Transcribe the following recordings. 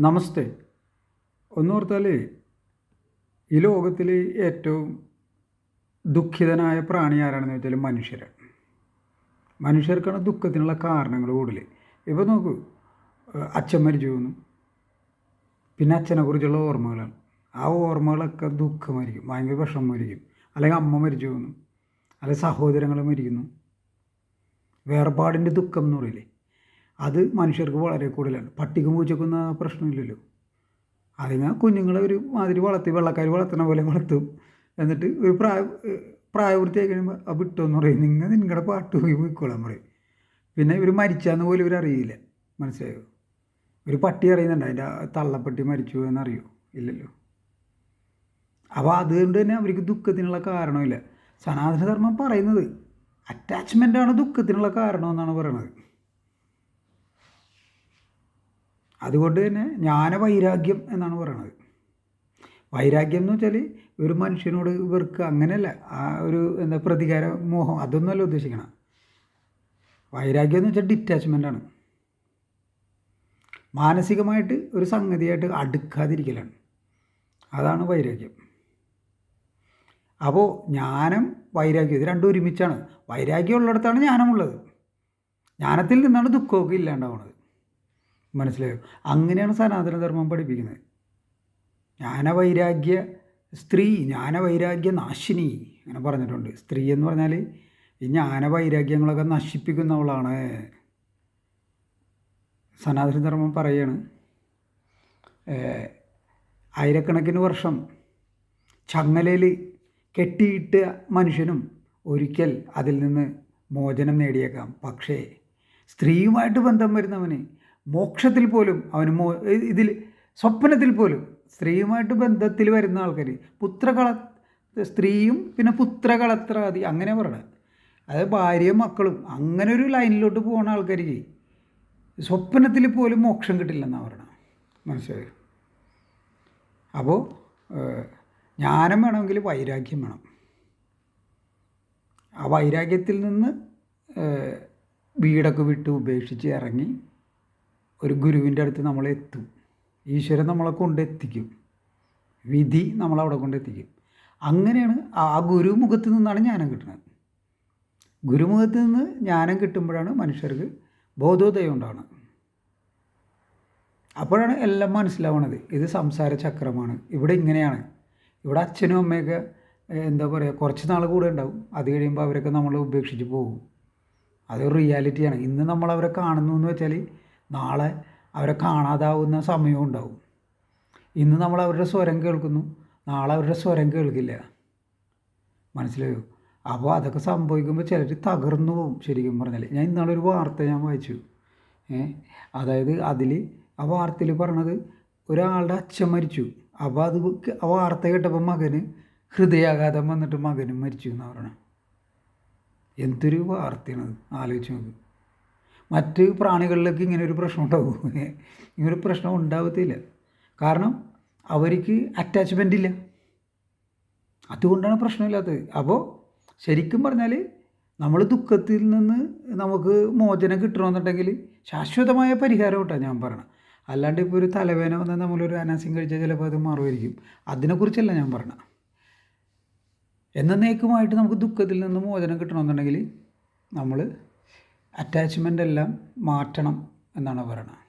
നമസ്തേ. ഒന്നോർത്താൽ ഈ ലോകത്തിൽ ഏറ്റവും ദുഃഖിതനായ പ്രാണി ആരാണെന്ന് വെച്ചാൽ മനുഷ്യരാണ്. മനുഷ്യർക്കാണ് ദുഃഖത്തിനുള്ള കാരണങ്ങൾ കൂടുതൽ. ഇപ്പോൾ നോക്കൂ, അച്ഛൻ മരിച്ചു പോകുന്നു, പിന്നെ അച്ഛനെക്കുറിച്ചുള്ള ഓർമ്മകളാണ്. ആ ഓർമ്മകളൊക്കെ ദുഃഖമായിരിക്കും, ഭയങ്കര വിഷമമായിരിക്കും. അല്ലെങ്കിൽ അമ്മ മരിച്ചു പോകുന്നു, അല്ലെങ്കിൽ സഹോദരങ്ങൾ മരിക്കുന്നു, വേർപാടിൻ്റെ ദുഃഖം എന്ന് പറയില്ലേ, അത് മനുഷ്യർക്ക് വളരെ കൂടുതലാണ്. പട്ടിക്കും പൂച്ചക്കൊന്നും ആ പ്രശ്നമില്ലല്ലോ. അതിനെ കുഞ്ഞുങ്ങളെ ഒരു മാതിരി വളർത്തി, വെള്ളക്കാർ വളർത്തുന്ന പോലെ വളർത്തും. എന്നിട്ട് ഒരു പ്രായപൂർത്തിയായി കഴിയുമ്പോൾ ആ വിട്ടോന്ന് പറയും, നിങ്ങളുടെ പാട്ട് പോയി പോയിക്കോളാൻ പറയും. പിന്നെ ഇവർ മരിച്ചാന്ന് പോലും ഇവരറിയില്ല. മനസ്സിലായോ? ഒരു പട്ടി അറിയുന്നുണ്ട് അതിൻ്റെ തള്ളപ്പട്ടി മരിച്ചു എന്നറിയോ? ഇല്ലല്ലോ. അപ്പോൾ അതുകൊണ്ട് തന്നെ അവർക്ക് ദുഃഖത്തിനുള്ള കാരണമില്ല. സനാതനധർമ്മം പറയുന്നത് അറ്റാച്ച്മെൻ്റാണ് ദുഃഖത്തിനുള്ള കാരണമെന്നാണ് പറയണത്. അതുകൊണ്ട് തന്നെ ജ്ഞാനവൈരാഗ്യം എന്നാണ് പറയണത്. വൈരാഗ്യം എന്ന് വെച്ചാൽ ഒരു മനുഷ്യനോട് ഇവർക്ക് അങ്ങനെയല്ല, ആ ഒരു പ്രതികാര മോഹം, അതൊന്നുമല്ല ഉദ്ദേശിക്കണം. വൈരാഗ്യം എന്ന് വെച്ചാൽ ഡിറ്റാച്ച്മെൻ്റാണ്. മാനസികമായിട്ട് ഒരു സംഗതിയായിട്ട് അടുക്കാതിരിക്കലാണ്, അതാണ് വൈരാഗ്യം. അപ്പോൾ ജ്ഞാനം വൈരാഗ്യം ഇത് രണ്ടും ഒരുമിച്ചാണ്. വൈരാഗ്യം ഉള്ളിടത്താണ് ജ്ഞാനമുള്ളത്. ജ്ഞാനത്തിൽ നിന്നാണ് ദുഃഖമൊക്കെ ഇല്ലാണ്ടാവുന്നത്. മനസ്സിലായോ? അങ്ങനെയാണ് സനാതനധർമ്മം പഠിപ്പിക്കുന്നത്. ജ്ഞാനവൈരാഗ്യ സ്ത്രീ, ജ്ഞാനവൈരാഗ്യ നാശിനി അങ്ങനെ പറഞ്ഞിട്ടുണ്ട്. സ്ത്രീ എന്ന് പറഞ്ഞാൽ ഈ ജ്ഞാനവൈരാഗ്യങ്ങളൊക്കെ നശിപ്പിക്കുന്നവളാണ്. സനാതനധർമ്മം പറയുകയാണ്, ആയിരക്കണക്കിന് വർഷം ചങ്ങലയിൽ കെട്ടിയിട്ട മനുഷ്യനും ഒരിക്കൽ അതിൽ നിന്ന് മോചനം നേടിയേക്കാം. പക്ഷേ സ്ത്രീയുമായിട്ട് ബന്ധം വരുന്നവന് മോക്ഷത്തിൽ പോലും അവന് ഇതിൽ സ്വപ്നത്തിൽ പോലും സ്ത്രീയുമായിട്ട് ബന്ധത്തിൽ വരുന്ന ആൾക്കാർ സ്ത്രീയും പിന്നെ പുത്രകളത്രാദി അങ്ങനെ പറയണത്. അതായത് ഭാര്യയും മക്കളും അങ്ങനെ ഒരു ലൈനിലോട്ട് പോകുന്ന ആൾക്കാർക്ക് സ്വപ്നത്തിൽ പോലും മോക്ഷം കിട്ടില്ലെന്നാണ് പറയണത്. മനസ്സിലായോ? അപ്പോൾ ജ്ഞാനം വേണമെങ്കിൽ വൈരാഗ്യം വേണം. ആ വൈരാഗ്യത്തിൽ നിന്ന് വീടൊക്കെ വിട്ട് ഉപേക്ഷിച്ച് ഇറങ്ങി ഒരു ഗുരുവിൻ്റെ അടുത്ത് നമ്മളെത്തും. ഈശ്വരൻ നമ്മളെ കൊണ്ടെത്തിക്കും, വിധി നമ്മളവിടെ കൊണ്ടെത്തിക്കും. അങ്ങനെയാണ് ആ ഗുരുമുഖത്ത് നിന്നാണ് ജ്ഞാനം കിട്ടുന്നത്. ഗുരുമുഖത്ത് നിന്ന് ജ്ഞാനം കിട്ടുമ്പോഴാണ് മനുഷ്യർക്ക് ബോധോദയം ഉണ്ടാവുന്നത്. അപ്പോഴാണ് എല്ലാം മനസ്സിലാവണത്. ഇത് സംസാര ചക്രമാണ്, ഇവിടെ ഇങ്ങനെയാണ്. ഇവിടെ അച്ഛനും അമ്മയൊക്കെ കുറച്ച് നാൾ കൂടെ ഉണ്ടാവും. അത് കഴിയുമ്പോൾ അവരൊക്കെ നമ്മളെ ഉപേക്ഷിച്ച് പോകും. അതൊരു റിയാലിറ്റിയാണ്. ഇന്ന് നമ്മളവരെ കാണുന്നു എന്ന് വെച്ചാൽ നാളെ അവരെ കാണാതാവുന്ന സമയവും ഉണ്ടാവും. ഇന്ന് നമ്മൾ അവരുടെ സ്വരം കേൾക്കുന്നു, നാളെ അവരുടെ സ്വരം കേൾക്കില്ല. മനസ്സിലായോ? അപ്പോൾ അതൊക്കെ സംഭവിക്കുമ്പോൾ ചിലർ തകർന്നു പോകും. ശരിക്കും പറഞ്ഞാൽ ഞാൻ ഇന്നാളൊരു വാർത്ത വായിച്ചു. അതായത് ആ വാർത്തയിൽ പറഞ്ഞത് ഒരാളുടെ അച്ഛൻ മരിച്ചു. അപ്പോൾ ആ വാർത്ത കേട്ടപ്പോൾ മകന് ഹൃദയാഘാതം വന്നിട്ട് മകനും മരിച്ചു എന്നാണ് പറയണത്. എന്തൊരു വാർത്തയാണത്, ആലോചിച്ച് നോക്ക്. മറ്റ് പ്രാണികളിലൊക്കെ ഇങ്ങനെ ഒരു പ്രശ്നം ഉണ്ടാവും. ഇങ്ങനൊരു പ്രശ്നം ഉണ്ടാവത്തില്ല. കാരണം അവർക്ക് അറ്റാച്ച്മെൻ്റ് ഇല്ല, അതുകൊണ്ടാണ് പ്രശ്നമില്ലാത്തത്. അപ്പോൾ ശരിക്കും പറഞ്ഞാൽ നമ്മൾ ദുഃഖത്തിൽ നിന്ന് നമുക്ക് മോചനം കിട്ടണമെന്നുണ്ടെങ്കിൽ ശാശ്വതമായ പരിഹാരം കിട്ടാൻ ഞാൻ പറയണം. അല്ലാണ്ട് ഇപ്പോൾ ഒരു തലവേദന വന്നാൽ നമ്മളൊരു അനാസിൻ കഴിച്ചാൽ ചിലപ്പോൾ അത് മാറുമായിരിക്കും. അതിനെക്കുറിച്ചല്ല ഞാൻ പറയണം. എന്നേക്കുമായിട്ട് നമുക്ക് ദുഃഖത്തിൽ നിന്ന് മോചനം കിട്ടണമെന്നുണ്ടെങ്കിൽ നമ്മൾ അറ്റാച്ച്മെൻ്റ് എല്ലാം മാറ്റണം എന്നാണ് പറയണത്.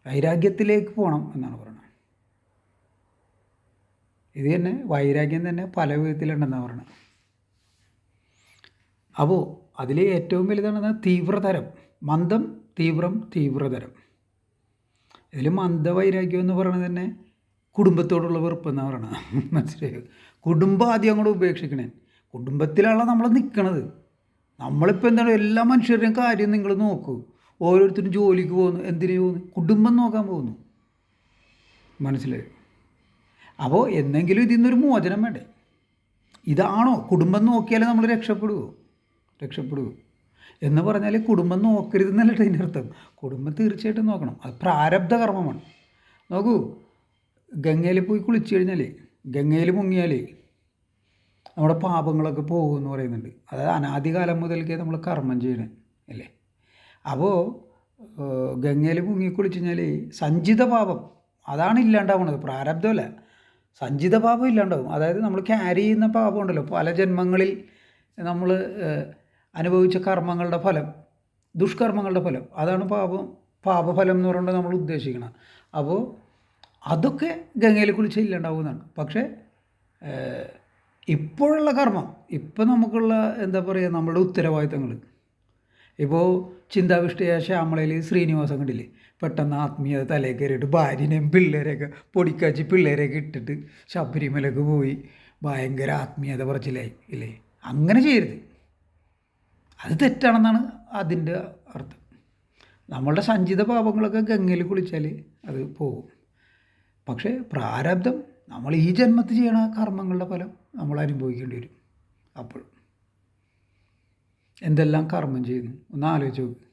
വൈരാഗ്യത്തിലേക്ക് പോകണം എന്നാണ് പറയണത്. ഇത് തന്നെ വൈരാഗ്യം തന്നെ പല വിധത്തിലുണ്ടെന്നാണ് പറയണത്. അപ്പോൾ അതിൽ ഏറ്റവും വലുതാണ് തീവ്രതരം. മന്ദം, തീവ്രം, തീവ്രതരം. ഇതിൽ മന്ദവൈരാഗ്യം എന്ന് പറയുന്നത് തന്നെ കുടുംബത്തോടുള്ള വെറുപ്പെന്നാണ് പറയണത്. മനസ്സിലായോ? കുടുംബം ആദ്യം അങ്ങോട്ട് ഉപേക്ഷിക്കണേ. കുടുംബത്തിലാണ് നമ്മൾ നിൽക്കണത്. നമ്മളിപ്പോൾ എന്താണ്, എല്ലാ മനുഷ്യരുടെയും കാര്യം നിങ്ങൾ നോക്കൂ. ഓരോരുത്തരും ജോലിക്ക് പോകുന്നു, എന്തിനു പോകുന്നു? കുടുംബം നോക്കാൻ പോകുന്നു. മനസ്സിലായോ? അപ്പോൾ എന്തെങ്കിലും ഇതിൽ നിന്നൊരു മോചനം വേണ്ടേ? ഇതാണോ കുടുംബം നോക്കിയാലേ നമ്മൾ രക്ഷപ്പെടുവോ എന്ന് പറഞ്ഞാൽ കുടുംബം നോക്കരുതെന്നല്ല അതിൻ്റെ അർത്ഥം. കുടുംബം തീർച്ചയായിട്ടും നോക്കണം. അത് പ്രാരബ്ധ കർമ്മമാണ്. നോക്കൂ, ഗംഗയിൽ പോയി കുളിച്ചു കഴിഞ്ഞാൽ, ഗംഗയിൽ മുങ്ങിയാൽ നമ്മുടെ പാപങ്ങളൊക്കെ പോകുമെന്ന് പറയുന്നുണ്ട്. അതായത് അനാദികാലം മുതൽക്കേ നമ്മൾ കർമ്മം ചെയ്യണേ അല്ലേ. അപ്പോൾ ഗംഗയിൽ മുങ്ങി കുളിച്ച് കഴിഞ്ഞാൽ സഞ്ചിത പാപം അതാണ് ഇല്ലാണ്ടാവുന്നത്, പ്രാരബ്ധമല്ല, സഞ്ചിത പാപം ഇല്ലാണ്ടാവും. അതായത് നമ്മൾ ക്യാരി ചെയ്യുന്ന പാപം ഉണ്ടല്ലോ, പല ജന്മങ്ങളിൽ നമ്മൾ അനുഭവിച്ച കർമ്മങ്ങളുടെ ഫലം, ദുഷ്കർമ്മങ്ങളുടെ ഫലം, അതാണ് പാപഫലം എന്ന് പറയുന്നത് നമ്മൾ ഉദ്ദേശിക്കണം. അപ്പോൾ അതൊക്കെ ഗംഗയിൽ കുളിച്ച് ഇല്ലാണ്ടാവുന്നതാണ്. പക്ഷേ ഇപ്പോഴുള്ള കർമ്മം, ഇപ്പം നമുക്കുള്ള എന്താ പറയുക, നമ്മുടെ ഉത്തരവാദിത്തങ്ങൾ, ഇപ്പോൾ ചിന്താവിഷ്ടയായ ശ്യാമളയിൽ ശ്രീനിവാസം കണ്ടില്ലേ, പെട്ടെന്ന് ആത്മീയത തലയിൽ കയറിയിട്ട് ഭാര്യനെയും പിള്ളേരെയൊക്കെ പൊടിക്കാച്ചി പിള്ളേരെയൊക്കെ ഇട്ടിട്ട് ശബരിമലക്ക് പോയി ഭയങ്കര ആത്മീയത പറച്ചിലായി ഇല്ലേ. അങ്ങനെ ചെയ്യരുത്, അത് തെറ്റാണെന്നാണ് അതിൻ്റെ അർത്ഥം. നമ്മളുടെ സഞ്ചിത പാപങ്ങളൊക്കെ ഗംഗയിൽ കുളിച്ചാൽ അത് പോകും. പക്ഷേ പ്രാരബ്ധം, നമ്മൾ ഈ ജന്മത്തിൽ ചെയ്യണ കർമ്മങ്ങളുടെ ഫലം നമ്മൾ അനുഭവിക്കേണ്ടി വരും. അപ്പോൾ എന്തെല്ലാം കർമ്മം ചെയ്യുന്നു ഒന്ന് ആലോചിച്ച് നോക്ക്.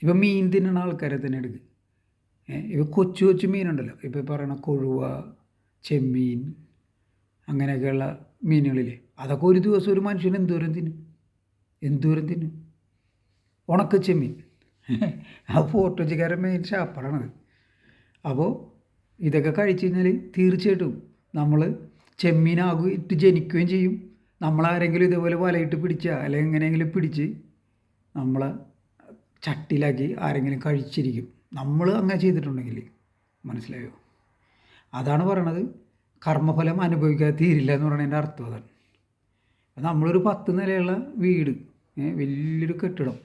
ഇപ്പം മീൻ തിന്നുന്ന ആൾക്കാരെ തന്നെ എടുക്കുക. ഇപ്പം കൊച്ചു കൊച്ചു മീനുണ്ടല്ലോ, ഇപ്പോൾ പറയണ കൊഴുവ, ചെമ്മീൻ, അങ്ങനെയൊക്കെയുള്ള മീനുകളില്ലേ, അതൊക്കെ ഒരു ദിവസം ഒരു മനുഷ്യന് എന്തോരം തിന്നും. ഉണക്ക ചെമ്മീൻ ആ ഫോർട്ട് കൊച്ചിക്കാരൻ മെയിൻ ഷാപ്പറാണത്. അപ്പോൾ ഇതൊക്കെ കഴിച്ച് കഴിഞ്ഞാൽ തീർച്ചയായിട്ടും നമ്മൾ ചെമ്മീനായിട്ട് ജനിക്കുകയും ചെയ്യും. നമ്മളാരെങ്കിലും ഇതേപോലെ വലയിട്ട് പിടിക്കുക അല്ലെങ്കിൽ എങ്ങനെയെങ്കിലും പിടിച്ച് നമ്മളെ ചട്ടിയിലാക്കി ആരെങ്കിലും കഴിച്ചിരിക്കും, നമ്മൾ അങ്ങനെ ചെയ്തിട്ടുണ്ടെങ്കിൽ. മനസ്സിലായോ? അതാണ് പറയണത് കർമ്മഫലം അനുഭവിക്കാതെ തീരില്ല എന്ന് പറയുന്നതിൻ്റെ അർത്ഥം അതാണ്. നമ്മളൊരു 10 നിലയുള്ള വീട്, വലിയൊരു കെട്ടിടം,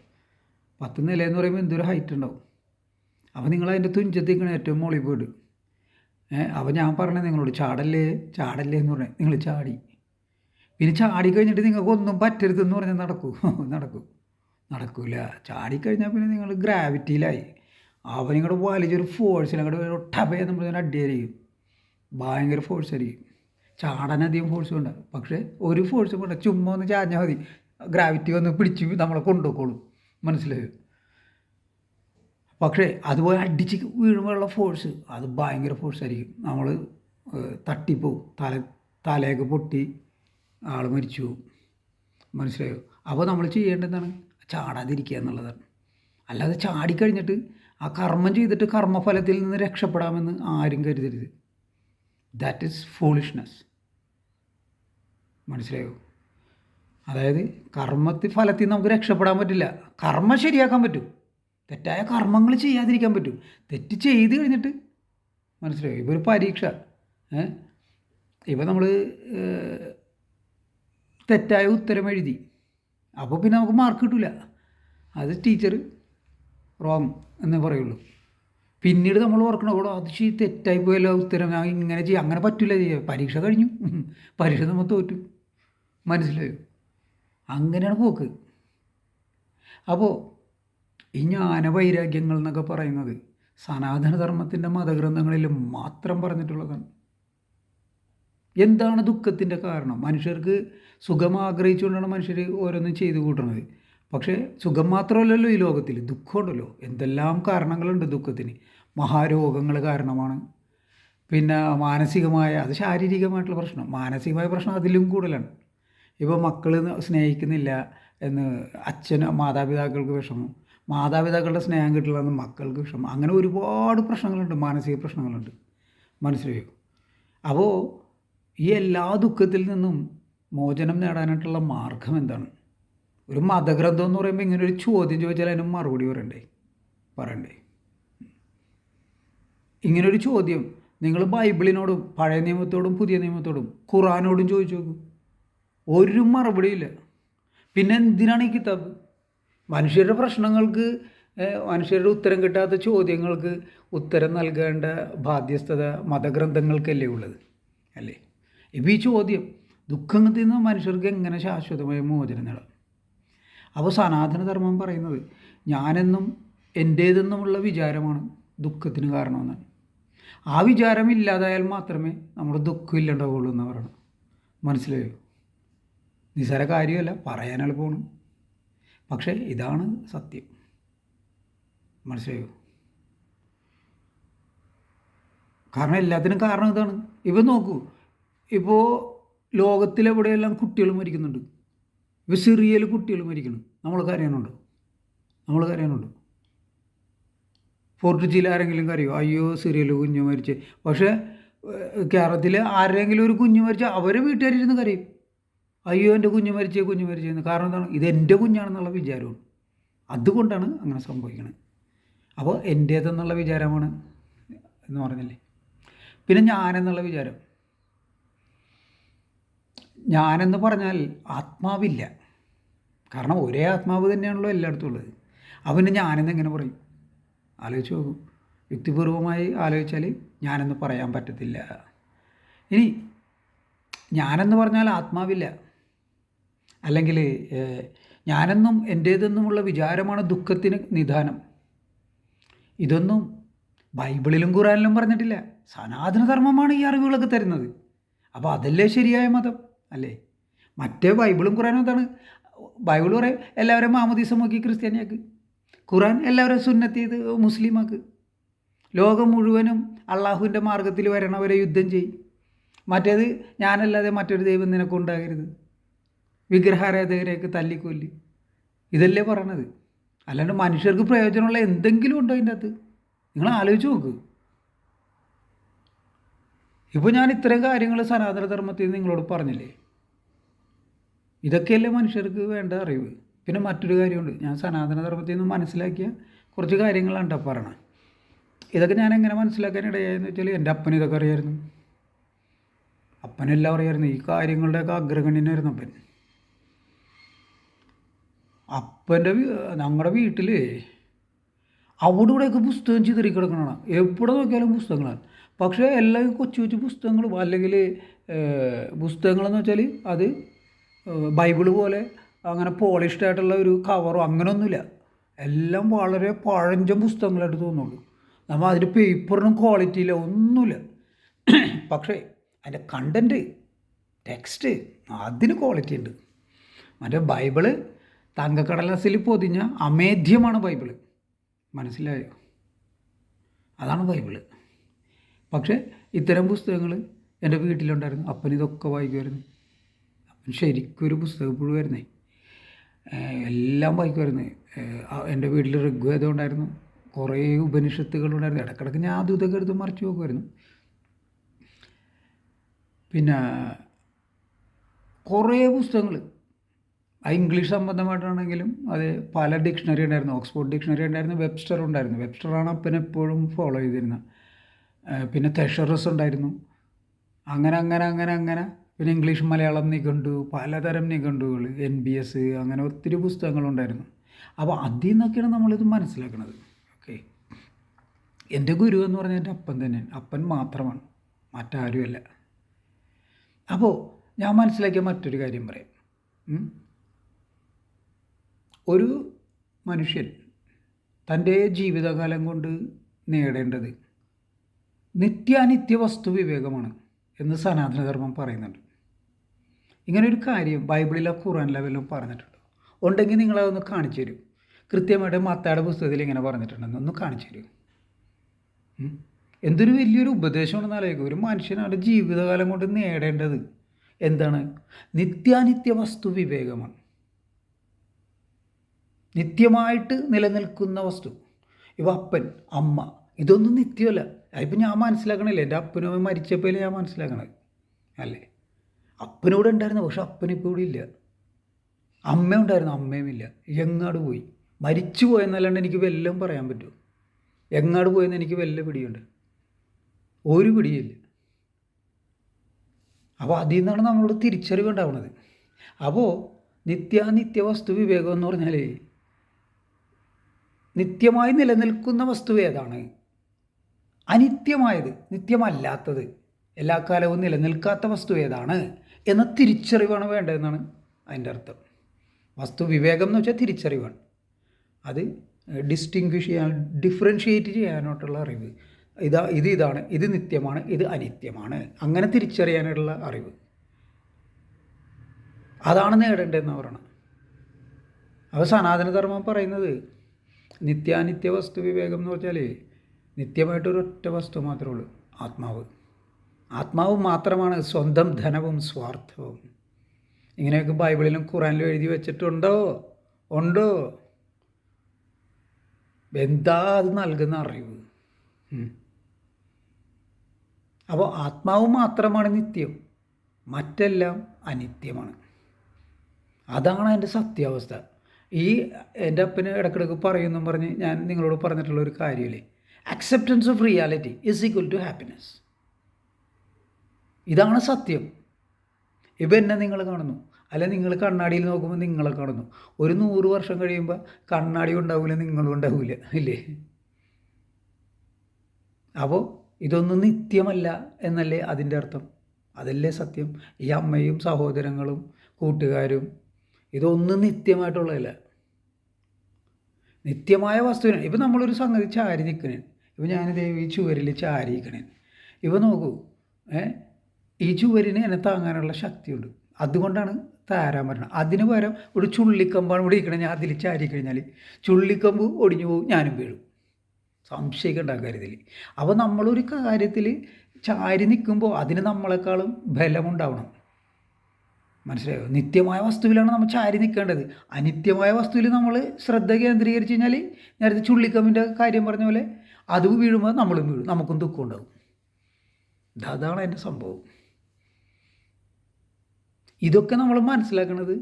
10 നില എന്ന് പറയുമ്പോൾ എന്തൊരു ഹൈറ്റ് ഉണ്ടാവും. അപ്പോൾ നിങ്ങൾ അതിൻ്റെ തുഞ്ചത്തിരിക്കണ ഏറ്റവും മുകളിൽ പോയിട്ട് അപ്പോൾ ഞാൻ പറഞ്ഞത് നിങ്ങളോട് ചാടല്ലേ എന്ന് പറഞ്ഞാൽ നിങ്ങൾ ചാടി. പിന്നെ ചാടിക്കഴിഞ്ഞിട്ട് നിങ്ങൾക്കൊന്നും പറ്റരുതെന്ന് പറഞ്ഞാൽ നടക്കൂല. ചാടിക്കഴിഞ്ഞാൽ പിന്നെ നിങ്ങൾ ഗ്രാവിറ്റിയിലായി. അവൻ ഇങ്ങോട്ട് വലിയൊരു ഫോഴ്സിനങ്ങോട്ട് ടബയെന്ന് പറഞ്ഞാൽ അടിയായിരിക്കും, ഭയങ്കര ഫോഴ്സായിരിക്കും. ചാടാനധികം ഫോഴ്സ് വേണ്ട, പക്ഷേ ഒരു ഫോഴ്സും വേണ്ട, ചുമ്മാ ഒന്ന് ചാഞ്ഞാൽ മതി, ഗ്രാവിറ്റി വന്ന് പിടിച്ച് നമ്മളെ കൊണ്ടുപോയിക്കോളും. മനസ്സിലായോ? പക്ഷേ അതുപോലെ അടിച്ച് വീഴുമ്പോഴുള്ള ഫോഴ്സ് അത് ഭയങ്കര ഫോഴ്സായിരിക്കും. നമ്മൾ തട്ടിപ്പോവും, തലയൊക്കെ പൊട്ടി ആൾ മരിച്ചു പോകും. മനസ്സിലായോ? അപ്പോൾ നമ്മൾ ചെയ്യേണ്ടതാണ് ചാടാതിരിക്കുക എന്നുള്ളതാണ്. അല്ലാതെ ചാടിക്കഴിഞ്ഞിട്ട് ആ കർമ്മം ചെയ്തിട്ട് കർമ്മഫലത്തിൽ നിന്ന് രക്ഷപ്പെടാമെന്ന് ആരും കരുതരുത്. That is foolishness. മനസ്സിലായോ? അതായത് ഫലത്തിൽ നമുക്ക് രക്ഷപ്പെടാൻ പറ്റില്ല. കർമ്മം ശരിയാക്കാൻ പറ്റും, തെറ്റായ കർമ്മങ്ങൾ ചെയ്യാതിരിക്കാൻ പറ്റും. തെറ്റ് ചെയ്ത് കഴിഞ്ഞിട്ട് മനസ്സിലായോ? ഇപ്പോൾ ഒരു പരീക്ഷ, ഇപ്പോൾ നമ്മൾ തെറ്റായ ഉത്തരം എഴുതി, അപ്പോൾ പിന്നെ നമുക്ക് മാർക്ക് കിട്ടില്ല. അത് ടീച്ചർ റോങ് എന്നേ പറയുള്ളൂ. പിന്നീട് നമ്മൾ ഓർക്കണം, ഓടോ അത് തെറ്റായി പോയല്ലോ ഉത്തരം, ഞാൻ ഇങ്ങനെ ചെയ്യാം, അങ്ങനെ പറ്റില്ല ചെയ്യുക. പരീക്ഷ കഴിഞ്ഞു, പരീക്ഷ നമ്മൾ തോറ്റു. മനസ്സിലായോ? അങ്ങനെയാണ് പോക്ക്. അപ്പോൾ ഈ ജ്ഞാനവൈരാഗ്യങ്ങൾ എന്നൊക്കെ പറയുന്നത് സനാതനധർമ്മത്തിൻ്റെ മതഗ്രന്ഥങ്ങളിൽ മാത്രം പറഞ്ഞിട്ടുള്ളതാണ്. എന്താണ് ദുഃഖത്തിൻ്റെ കാരണം? മനുഷ്യർക്ക് സുഖം ആഗ്രഹിച്ചുകൊണ്ടാണ് മനുഷ്യർ ഓരോന്നും ചെയ്തു കൂട്ടുന്നത്. പക്ഷേ സുഖം മാത്രമല്ലല്ലോ ഈ ലോകത്തിൽ, ദുഃഖമുണ്ടല്ലോ. എന്തെല്ലാം കാരണങ്ങളുണ്ട് ദുഃഖത്തിന്. മഹാരോഗങ്ങൾ കാരണമാണ്. പിന്നെ മാനസികമായ, അത് ശാരീരികമായിട്ടുള്ള പ്രശ്നം, മാനസികമായ പ്രശ്നം അതിലും കൂടുതലാണ്. ഇപ്പോൾ മക്കൾ സ്നേഹിക്കുന്നില്ല എന്ന് മാതാപിതാക്കൾക്ക് വിഷമം, മാതാപിതാക്കളുടെ സ്നേഹം കിട്ടില്ല എന്ന് മക്കൾക്ക് വിഷമം, അങ്ങനെ ഒരുപാട് പ്രശ്നങ്ങളുണ്ട്, മാനസിക പ്രശ്നങ്ങളുണ്ട്. മനസ്സിലായോ? അപ്പോൾ ഈ എല്ലാ ദുഃഖത്തിൽ നിന്നും മോചനം നേടാനായിട്ടുള്ള മാർഗം എന്താണ്? ഒരു മതഗ്രന്ഥം എന്ന് പറയുമ്പോൾ ഇങ്ങനെ ഒരു ചോദ്യം ചോദിച്ചാൽ അതിന് മറുപടി പറയണ്ടേ? ഇങ്ങനൊരു ചോദ്യം നിങ്ങൾ ബൈബിളിനോടും പഴയ നിയമത്തോടും പുതിയ നിയമത്തോടും ഖുറാനോടും ചോദിച്ചു നോക്കൂ, ഒരു മറുപടിയില്ല. പിന്നെ എന്തിനാണ് ഈ കിതാബ്? മനുഷ്യരുടെ പ്രശ്നങ്ങൾക്ക്, മനുഷ്യരുടെ ഉത്തരം കിട്ടാത്ത ചോദ്യങ്ങൾക്ക് ഉത്തരം നൽകേണ്ട ബാധ്യസ്ഥത മതഗ്രന്ഥങ്ങൾക്കല്ലേ ഉള്ളത്, അല്ലേ? ഇപ്പോൾ ഈ ചോദ്യം, ദുഃഖത്തിൽ നിന്ന് മനുഷ്യർക്ക് എങ്ങനെ ശാശ്വതമായ മോചനം നേടാം? അപ്പോൾ സനാതനധർമ്മം പറയുന്നത് ഞാനെന്നും എൻ്റേതെന്നുമുള്ള വിചാരമാണ് ദുഃഖത്തിന് കാരണമെന്നാണ്. ആ വിചാരം ഇല്ലാതായാൽ മാത്രമേ നമ്മുടെ ദുഃഖം ഇല്ലാണ്ടാവുള്ളൂ എന്ന് പറയണം. മനസ്സിലായോ? നിസ്സാര കാര്യമല്ല, പറയാൻ എളുപ്പമാണ്, പക്ഷേ ഇതാണ് സത്യം. മനസ്സിലായോ? കാരണം എല്ലാത്തിനും കാരണം ഇതാണ്. ഇപ്പം നോക്കൂ, ഇപ്പോൾ ലോകത്തിലെവിടെയെല്ലാം കുട്ടികൾ മരിക്കുന്നുണ്ട്. ഇപ്പോൾ സിറിയയിൽ കുട്ടികൾ മരിക്കണം, നമ്മൾ കാര്യമുണ്ടോ? നമ്മൾ കരയാനുണ്ട്. ഫോർട്ട് കൊച്ചിയിൽ ആരെങ്കിലും കരയോ? അയ്യോ സിറിയയിൽ കുഞ്ഞ് മരിച്ച്. പക്ഷേ കേരളത്തിൽ ആരെങ്കിലും ഒരു കുഞ്ഞ് മരിച്ചാൽ അവരെ വീട്ടുകാരിരുന്ന് കരയും. അയ്യോ എൻ്റെ കുഞ്ഞ് മരിച്ചേ കുഞ്ഞ് മരിച്ചേന്ന്. കാരണം എന്താണ്? ഇത് എൻ്റെ കുഞ്ഞാണെന്നുള്ള വിചാരമാണ്. അതുകൊണ്ടാണ് അങ്ങനെ സംഭവിക്കുന്നത്. അപ്പോൾ എൻ്റേതെന്നുള്ള വിചാരമാണ് എന്ന് പറഞ്ഞില്ലേ. പിന്നെ ഞാനെന്നുള്ള വിചാരം. ഞാനെന്ന് പറഞ്ഞാൽ ആത്മാവില്ല. കാരണം ഒരേ ആത്മാവ് തന്നെയാണല്ലോ എല്ലായിടത്തും ഉള്ളത്. അവന് ഞാനെന്ന് എങ്ങനെ പറയും? ആലോചിച്ച് നോക്കൂ. യുക്തിപൂർവമായി ആലോചിച്ചാൽ ഞാനെന്ന് പറയാൻ പറ്റത്തില്ല. ഇനി ഞാനെന്ന് പറഞ്ഞാൽ ആത്മാവില്ല, അല്ലെങ്കിൽ ഞാനെന്നും എൻ്റേതെന്നുമുള്ള വിചാരമാണ് ദുഃഖത്തിന് നിദാനം. ഇതൊന്നും ബൈബിളിലും ഖുറാനിലും പറഞ്ഞിട്ടില്ല. സനാതനധർമ്മമാണ് ഈ അറിവുകളൊക്കെ തരുന്നത്. അപ്പോൾ അതല്ലേ ശരിയായ മതം അല്ലേ? മറ്റേ ബൈബിളും ഖുറാനും എന്താണ്? ബൈബിൾ പറയും എല്ലാവരും മാമോദീസ നോക്കി ക്രിസ്ത്യാനിയാക്ക്. ഖുറാൻ എല്ലാവരും സുന്നത്ത് ചെയ്ത് മുസ്ലിമാക്ക്. ലോകം മുഴുവനും അള്ളാഹുവിൻ്റെ മാർഗത്തിൽ വരണവരെ യുദ്ധം ചെയ്യും. മറ്റേത് ഞാനല്ലാതെ മറ്റൊരു ദൈവം നിനക്കുണ്ടാകരുത്, വിഗ്രഹാരാധകരെയൊക്കെ തല്ലിക്കൊല്ലി. ഇതല്ലേ പറയണത്. അല്ലാണ്ട് മനുഷ്യർക്ക് പ്രയോജനമുള്ള എന്തെങ്കിലും ഉണ്ടോ അതിൻ്റെ അകത്ത്? നിങ്ങൾ ആലോചിച്ച് നോക്ക്. ഇപ്പോൾ ഞാൻ ഇത്രയും കാര്യങ്ങൾ സനാതനധർമ്മത്തിൽ നിന്ന് നിങ്ങളോട് പറഞ്ഞില്ലേ. ഇതൊക്കെയല്ലേ മനുഷ്യർക്ക് വേണ്ട അറിവ്. പിന്നെ മറ്റൊരു കാര്യമുണ്ട്. ഞാൻ സനാതനധർമ്മത്തിൽ നിന്ന് മനസ്സിലാക്കിയ കുറച്ച് കാര്യങ്ങളാണ് കേട്ടോ പറയണത്. ഇതൊക്കെ ഞാൻ എങ്ങനെ മനസ്സിലാക്കാൻ ഇടയായെന്ന് വെച്ചാൽ എൻ്റെ അപ്പന് ഇതൊക്കെ അറിയായിരുന്നു. അപ്പനെല്ലാം അറിയായിരുന്നു. ഈ കാര്യങ്ങളുടെയൊക്കെ അഗ്രഗണ്യനായിരുന്നു അപ്പൻ. അപ്പൻ്റെ ഞങ്ങളുടെ വീട്ടിൽ അവിടെ ഇവിടെയൊക്കെ പുസ്തകം ചിതറി കിടക്കണതാണ്. എവിടെ നോക്കിയാലും പുസ്തകങ്ങളാണ്. പക്ഷേ എല്ലാം കൊച്ചു കൊച്ചു പുസ്തകങ്ങളും, അല്ലെങ്കിൽ പുസ്തകങ്ങളെന്ന് വെച്ചാൽ അത് ബൈബിള് പോലെ അങ്ങനെ പോളിഷ്ഡ് ആയിട്ടുള്ള ഒരു കവറോ അങ്ങനെയൊന്നുമില്ല. എല്ലാം വളരെ പഴഞ്ചൻ പുസ്തകങ്ങളായിട്ട് തോന്നുള്ളൂ. നമ്മൾ അതിൻ്റെ പേപ്പറിനും ക്വാളിറ്റി ഇല്ല, ഒന്നുമില്ല. പക്ഷേ അതിൻ്റെ കണ്ടൻറ്റ്, ടെക്സ്റ്റ്, അതിന് ക്വാളിറ്റി ഉണ്ട്. മറ്റേ ബൈബിള് തങ്കക്കടലാസിൽ പൊതിഞ്ഞ അമേധ്യമാണ് ബൈബിള്. മനസ്സിലായോ? അതാണ് ബൈബിള്. പക്ഷേ ഇത്തരം പുസ്തകങ്ങൾ എൻ്റെ വീട്ടിലുണ്ടായിരുന്നു. അപ്പൻ ഇതൊക്കെ വായിക്കുമായിരുന്നു. അപ്പൻ ശരിക്കൊരു പുസ്തകപ്പുഴുവായിരുന്നേ. എല്ലാം വായിക്കുമായിരുന്നു. എൻ്റെ വീട്ടിൽ ഋഗ്വേദം ഉണ്ടായിരുന്നു, കുറേ ഉപനിഷത്തുകളുണ്ടായിരുന്നു. ഇടയ്ക്കിടയ്ക്ക് ഞാൻ അതും ഇതൊക്കെ എടുത്ത് മറിച്ച് നോക്കുമായിരുന്നു. പിന്നെ കുറേ പുസ്തകങ്ങൾ ഇംഗ്ലീഷ് സംബന്ധമായിട്ടാണെങ്കിലും അത് പല ഡിക്ഷണറി ഉണ്ടായിരുന്നു. ഓക്സ്ഫോർഡ് ഡിക്ഷണറി ഉണ്ടായിരുന്നു, വെബ്സ്റ്റർ ഉണ്ടായിരുന്നു. വെബ്സ്റ്ററാണ് അപ്പൻ എപ്പോഴും ഫോളോ ചെയ്തിരുന്നത്. പിന്നെ തെഷറസ് ഉണ്ടായിരുന്നു. അങ്ങനെ അങ്ങനെ അങ്ങനെ അങ്ങനെ പിന്നെ ഇംഗ്ലീഷ് മലയാളം നിഘണ്ടു, പലതരം നിഘണ്ടുകൾ, NBS, അങ്ങനെ ഒത്തിരി പുസ്തകങ്ങളുണ്ടായിരുന്നു. അപ്പോൾ അതിൽ നിന്നൊക്കെയാണ് നമ്മളിത് മനസ്സിലാക്കുന്നത്. ഓക്കെ, എൻ്റെ ഗുരു എന്ന് പറഞ്ഞാൽ എൻ്റെ അപ്പൻ തന്നെയാണ്. അപ്പൻ മാത്രമാണ്, മറ്റാരുമല്ല. അപ്പോൾ ഞാൻ മനസ്സിലാക്കിയ മറ്റൊരു കാര്യം പറയാം. ഒരു മനുഷ്യൻ തൻ്റെ ജീവിതകാലം കൊണ്ട് നേടേണ്ടത് നിത്യാനിത്യ വസ്തു വിവേകമാണ് എന്ന് സനാതനധർമ്മം പറയുന്നുണ്ട്. ഇങ്ങനൊരു കാര്യം ബൈബിളിലോ ഖുറാനിലോ വല്ലതും പറഞ്ഞിട്ടുണ്ടോ? ഉണ്ടെങ്കിൽ നിങ്ങളതൊന്ന് കാണിച്ചു തരൂ. കൃത്യമായിട്ട് മത്തായുടെ പുസ്തകത്തിൽ ഇങ്ങനെ പറഞ്ഞിട്ടുണ്ടെന്ന് ഒന്ന് കാണിച്ചു തരൂ. എന്തൊരു വലിയൊരു ഉപദേശമാണെന്ന് ആലോചിക്കുക. ഒരു മനുഷ്യൻ അവൻ്റെ ജീവിതകാലം കൊണ്ട് നേടേണ്ടത് എന്താണ്? നിത്യാനിത്യ വസ്തു വിവേകമാണ്. നിത്യമായിട്ട് നിലനിൽക്കുന്ന വസ്തു. ഇവ അപ്പൻ, അമ്മ, ഇതൊന്നും നിത്യമല്ല. അതിപ്പോൾ ഞാൻ മനസ്സിലാക്കണില്ല. എൻ്റെ അപ്പനും അമ്മ മരിച്ചപ്പോൾ ഞാൻ മനസ്സിലാക്കണത് അല്ലേ. അപ്പനൂടെ ഉണ്ടായിരുന്നു, പക്ഷെ അപ്പനിപ്പോൾ ഇവിടെ ഇല്ല. അമ്മ ഉണ്ടായിരുന്നു, അമ്മയും ഇല്ല. എങ്ങാട് പോയി? മരിച്ചു പോയെന്നല്ലാണ്ട് എനിക്ക് വല്ലതും പറയാൻ പറ്റുമോ? എങ്ങാട് പോയെന്ന് എനിക്ക് വല്ല പിടിയുണ്ട്? ഒരു പിടിയില്ല. അപ്പോൾ അതിൽ നിന്നാണ് നമ്മളോട് തിരിച്ചറിവുണ്ടാവുന്നത്. അപ്പോൾ നിത്യാനിത്യ വസ്തു വിവേകം എന്ന് പറഞ്ഞാൽ നിത്യമായി നിലനിൽക്കുന്ന വസ്തു ഏതാണ്, അനിത്യമായത്, നിത്യമല്ലാത്തത്, എല്ലാ കാലവും നിലനിൽക്കാത്ത വസ്തു ഏതാണ് എന്ന തിരിച്ചറിവാണ് വേണ്ടതെന്നാണ് അതിൻ്റെ അർത്ഥം. വസ്തു വിവേകം എന്ന് വെച്ചാൽ തിരിച്ചറിവാണ്. അത് ഡിസ്റ്റിങ്വിഷ് ചെയ്യാൻ, ഡിഫറൻഷ്യേറ്റ് ചെയ്യാനായിട്ടുള്ള അറിവ്. ഇതാണ്, ഇത് നിത്യമാണ്, ഇത് അനിത്യമാണ്, അങ്ങനെ തിരിച്ചറിയാനായിട്ടുള്ള അറിവ്. അതാണ് നേടേണ്ടതെന്ന് പറയണം. അപ്പോൾ സനാതനധർമ്മം പറയുന്നത് നിത്യാനിത്യ വസ്തു വിവേകം എന്ന് വെച്ചാൽ നിത്യമായിട്ടൊരൊറ്റ വസ്തു മാത്രമേ ഉള്ളൂ, ആത്മാവ്. ആത്മാവ് മാത്രമാണ് സ്വന്തം ധനവും സ്വാർത്ഥവും. ഇങ്ങനെയൊക്കെ ബൈബിളിലും ഖുറാനിലും എഴുതി വെച്ചിട്ടുണ്ടോ? ഉണ്ടോ? എന്താ അത് നൽകുന്ന അറിവ്. അപ്പോൾ ആത്മാവ് മാത്രമാണ് നിത്യം, മറ്റെല്ലാം അനിത്യമാണ്. അതാണ് അതിൻ്റെ സത്യാവസ്ഥ. ഈ എൻ്റെ അപ്പന് ഇടയ്ക്കിടയ്ക്ക് പറയുമെന്നും പറഞ്ഞ് ഞാൻ നിങ്ങളോട് പറഞ്ഞിട്ടുള്ള ഒരു കാര്യമില്ലേ, acceptance of reality is equal to happiness. ഇതാണ് സത്യം. ഇപ്പം എന്നെ നിങ്ങൾ കാണുന്നു, അല്ല നിങ്ങൾ കണ്ണാടിയിൽ നോക്കുമ്പോൾ നിങ്ങളെ കാണുന്നു. ഒരു 100 വർഷം കഴിയുമ്പോൾ കണ്ണാടി ഉണ്ടാവില്ല, നിങ്ങളും ഉണ്ടാവില്ല, ഇല്ലേ? അപ്പോൾ ഇതൊന്നും നിത്യമല്ല എന്നല്ലേ അതിൻ്റെ അർത്ഥം? അതല്ലേ സത്യം? ഈ അമ്മയും സഹോദരങ്ങളും കൂട്ടുകാരും ഇതൊന്നും നിത്യമായിട്ടുള്ളതല്ല. നിത്യമായ വസ്തുവിനെ ഇപ്പം നമ്മളൊരു സംഗതി ചാരി നിൽക്കണേ, ഇപ്പം ഞാനിത് ഈ ചുവരിൽ ചാരി നിൽക്കണേ, ഇപ്പം നോക്കൂ, ഈ ചുവരിന് എന്നെ താങ്ങാനുള്ള ശക്തിയുണ്ട്, അതുകൊണ്ടാണ് താരാൻ പറ്റണം. അതിന് പകരം ഒരു ചുള്ളിക്കമ്പാണ് ഇവിടെ ഇരിക്കണേ, ഞാൻ അതിൽ ചാരി കഴിഞ്ഞാൽ ചുള്ളിക്കമ്പ് ഒടിഞ്ഞു പോകും, ഞാനും വീഴും, സംശയിക്കേണ്ട കാര്യത്തിൽ. അപ്പോൾ നമ്മളൊരു കാര്യത്തിൽ ചാരി നിൽക്കുമ്പോൾ അതിന് നമ്മളെക്കാളും ബലമുണ്ടാവണം. മനസ്സിലായോ? നിത്യമായ വസ്തുവിലാണ് നമ്മൾ ചാരി നിൽക്കേണ്ടത്. അനിത്യമായ വസ്തുവിൽ നമ്മൾ ശ്രദ്ധ കേന്ദ്രീകരിച്ച് കഴിഞ്ഞാൽ, നേരത്തെ ചുള്ളിക്കമ്പിൻ്റെ കാര്യം പറഞ്ഞ പോലെ, അത് വീഴുമ്പോൾ നമ്മളും വീഴും, നമുക്കും ദുഃഖം ഉണ്ടാവും. അതാണ് എൻ്റെ സംഭവം. ഇതൊക്കെ നമ്മൾ മനസ്സിലാക്കുന്നത്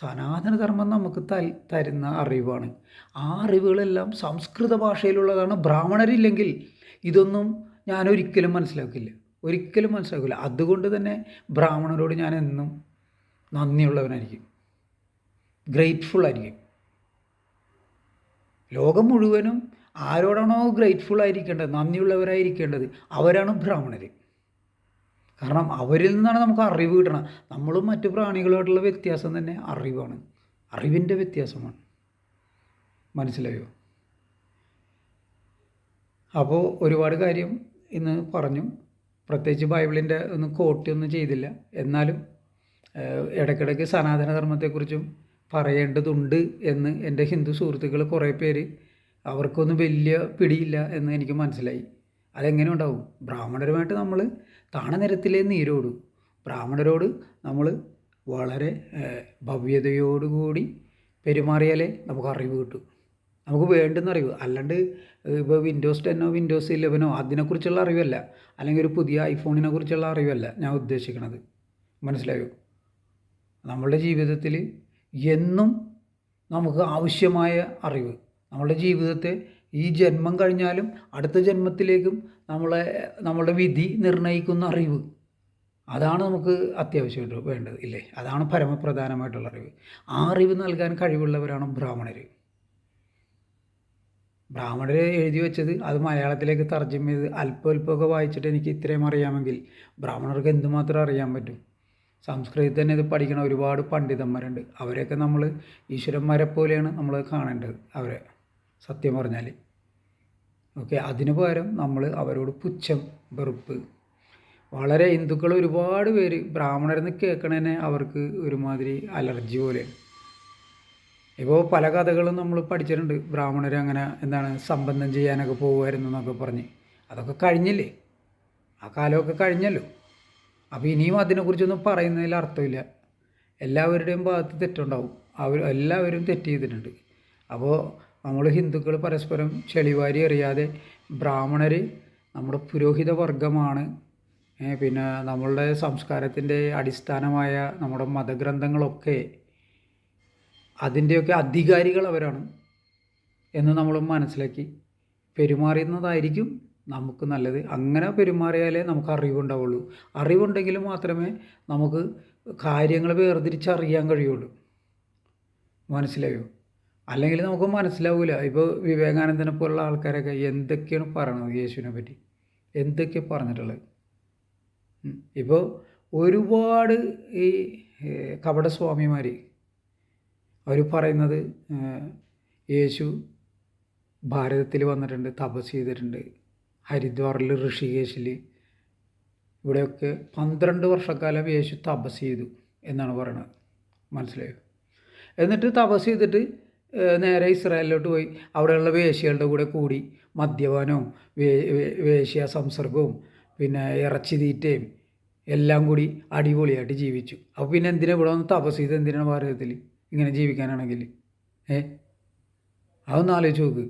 സനാതനധർമ്മം നമുക്ക് തരുന്ന അറിവാണ്. ആ അറിവുകളെല്ലാം സംസ്കൃത ഭാഷയിലുള്ളതാണ്. ബ്രാഹ്മണരില്ലെങ്കിൽ ഇതൊന്നും ഞാൻ ഒരിക്കലും മനസ്സിലാക്കില്ല. അതുകൊണ്ട് തന്നെ ബ്രാഹ്മണരോട് ഞാൻ എന്നും നന്ദിയുള്ളവനായിരിക്കും, ഗ്രേറ്റ്ഫുൾ ആയിരിക്കും. ലോകം മുഴുവനും ആരോടാണോ ഗ്രേറ്റ്ഫുൾ ആയിരിക്കേണ്ടത്, നന്ദിയുള്ളവരായിരിക്കേണ്ടത്, അവരാണ് ബ്രാഹ്മണർ. കാരണം അവരിൽ നിന്നാണ് നമുക്ക് അറിവ് കിട്ടണം. നമ്മളും മറ്റു പ്രാണികളുമായിട്ടുള്ള വ്യത്യാസം തന്നെ അറിവാണ്, അറിവിൻ്റെ വ്യത്യാസമാണ്. മനസ്സിലായോ? അപ്പോൾ ഒരുപാട് കാര്യം ഇന്ന് പറഞ്ഞു. പ്രത്യേകിച്ച് ബൈബിളിൻ്റെ ഒന്നും കോട്ടൊന്നും ചെയ്തില്ല. എന്നാലും ഇടയ്ക്കിടയ്ക്ക് സനാതനധർമ്മത്തെക്കുറിച്ചും പറയേണ്ടതുണ്ട് എന്ന് എൻ്റെ ഹിന്ദു സുഹൃത്തുക്കൾ കുറേ പേര്, അവർക്കൊന്നും വലിയ പിടിയില്ല എന്ന് എനിക്ക് മനസ്സിലായി. അതെങ്ങനെ ഉണ്ടാവും? ബ്രാഹ്മണരുമായിട്ട് നമ്മൾ താണനിരത്തിലേ നീരോടൂ. ബ്രാഹ്മണരോട് നമ്മൾ വളരെ ഭവ്യതയോടുകൂടി പെരുമാറിയാലേ നമുക്ക് അറിവ് കിട്ടും, നമുക്ക് വേണ്ടുന്ന അറിവ്. അല്ലാണ്ട് ഇപ്പോൾ വിൻഡോസ് 10 വിൻഡോസ് 11 അതിനെക്കുറിച്ചുള്ള അറിവല്ല, അല്ലെങ്കിൽ ഒരു പുതിയ ഐഫോണിനെ കുറിച്ചുള്ള അറിവല്ല ഞാൻ ഉദ്ദേശിക്കുന്നത്. മനസ്സിലായോ? നമ്മളുടെ ജീവിതത്തിൽ എന്നും നമുക്ക് ആവശ്യമായ അറിവ്, നമ്മളുടെ ജീവിതത്തെ ഈ ജന്മം കഴിഞ്ഞാലും അടുത്ത ജന്മത്തിലേക്കും നമ്മളുടെ വിധി നിർണ്ണയിക്കുന്ന അറിവ്, അതാണ് നമുക്ക് അത്യാവശ്യമായിട്ട് വേണ്ടത്, ഇല്ലേ? അതാണ് പരമപ്രധാനമായിട്ടുള്ള അറിവ്. ആ അറിവ് നൽകാൻ കഴിവുള്ളവരാണ് ബ്രാഹ്മണർ. ബ്രാഹ്മണർ എഴുതി വെച്ചത് അത് മലയാളത്തിലേക്ക് തർജ്ജമ ചെയ്ത് അല്പമൊക്കെ വായിച്ചിട്ട് എനിക്ക് ഇത്രയും അറിയാമെങ്കിൽ ബ്രാഹ്മണർക്ക് എന്തുമാത്രം അറിയാൻ പറ്റും? സംസ്കൃതത്തിൽ തന്നെ ഇത് പഠിക്കണ ഒരുപാട് പണ്ഡിതന്മാരുണ്ട്. അവരെയൊക്കെ നമ്മൾ ഈശ്വരന്മാരെ പോലെയാണ് നമ്മൾ കാണേണ്ടത്, അവരെ, സത്യം പറഞ്ഞാൽ. ഓക്കെ, അതിനു പകരം നമ്മൾ അവരോട് പുച്ഛം, വെറുപ്പ്. വളരെ ഹിന്ദുക്കൾ ഒരുപാട് പേര് ബ്രാഹ്മണരെന്ന് കേൾക്കണതന്നെ അവർക്ക് ഒരുമാതിരി അലർജി പോലെ. ഇപ്പോൾ പല കഥകളും നമ്മൾ പഠിച്ചിട്ടുണ്ട്. ബ്രാഹ്മണർ അങ്ങനെ സംബന്ധം ചെയ്യാനൊക്കെ പോകുമായിരുന്നു എന്നൊക്കെ പറഞ്ഞ്. അതൊക്കെ കഴിഞ്ഞില്ലേ? ആ കാലമൊക്കെ കഴിഞ്ഞല്ലോ. അപ്പോൾ ഇനിയും അതിനെക്കുറിച്ചൊന്നും പറയുന്നതിൽ അർത്ഥമില്ല. എല്ലാവരുടെയും ഭാഗത്ത് തെറ്റുണ്ടാവും, എല്ലാവരും തെറ്റ് ചെയ്തിട്ടുണ്ട്. അപ്പോൾ നമ്മൾ ഹിന്ദുക്കൾ പരസ്പരം ചെളിവാരി എറിയാതെ, ബ്രാഹ്മണർ നമ്മുടെ പുരോഹിത വർഗമാണ്, പിന്നെ നമ്മളുടെ സംസ്കാരത്തിൻ്റെ അടിസ്ഥാനമായ നമ്മുടെ മതഗ്രന്ഥങ്ങളൊക്കെ അതിൻ്റെയൊക്കെ അധികാരികൾ അവരാണ് എന്ന് നമ്മൾ മനസ്സിലാക്കി പെരുമാറുന്നതായിരിക്കും നമുക്ക് നല്ലത്. അങ്ങനെ പെരുമാറിയാലേ നമുക്ക് അറിവുണ്ടാവുള്ളൂ. അറിവുണ്ടെങ്കിൽ മാത്രമേ നമുക്ക് കാര്യങ്ങൾ വേർതിരിച്ചറിയാൻ കഴിയുള്ളൂ. മനസ്സിലായോ? അല്ലെങ്കിൽ നമുക്ക് മനസ്സിലാവില്ല. ഇപ്പോൾ വിവേകാനന്ദനെ പോലുള്ള ആൾക്കാരൊക്കെ എന്തൊക്കെയാണ് പറയണത് യേശുവിനെ പറ്റി, എന്തൊക്കെയാണ് പറഞ്ഞിട്ടുള്ളത്. ഇപ്പോൾ ഒരുപാട് ഈ കപടസ്വാമിമാർ അവർ പറയുന്നത് യേശു ഭാരതത്തിൽ വന്നിട്ടുണ്ട്, തപസ് ചെയ്തിട്ടുണ്ട്, ഹരിദ്വാറിൽ, ഋഷികേശിൽ, ഇവിടെയൊക്കെ 12 വർഷക്കാലം യേശു തപസ് ചെയ്തു എന്നാണ് പറയുന്നത്. മനസ്സിലായോ? എന്നിട്ട് തപസ് ചെയ്തിട്ട് നേരെ ഇസ്രായേലിലോട്ട് പോയി അവിടെയുള്ള വേശ്യകളുടെ കൂടെ കൂടി മദ്യപാനവും വേശ്യ സംസർഗവും പിന്നെ ഇറച്ചി തീറ്റയും എല്ലാം കൂടി അടിപൊളിയായിട്ട് ജീവിച്ചു. അപ്പോൾ പിന്നെ എന്തിനാണ് ഇവിടെ വന്ന് തപസ് ചെയ്ത്? എന്തിനാണ് ഭാരതത്തിൽ ഇങ്ങനെ ജീവിക്കാനാണെങ്കിൽ? അതൊന്ന് ആലോചിച്ച് നോക്ക്.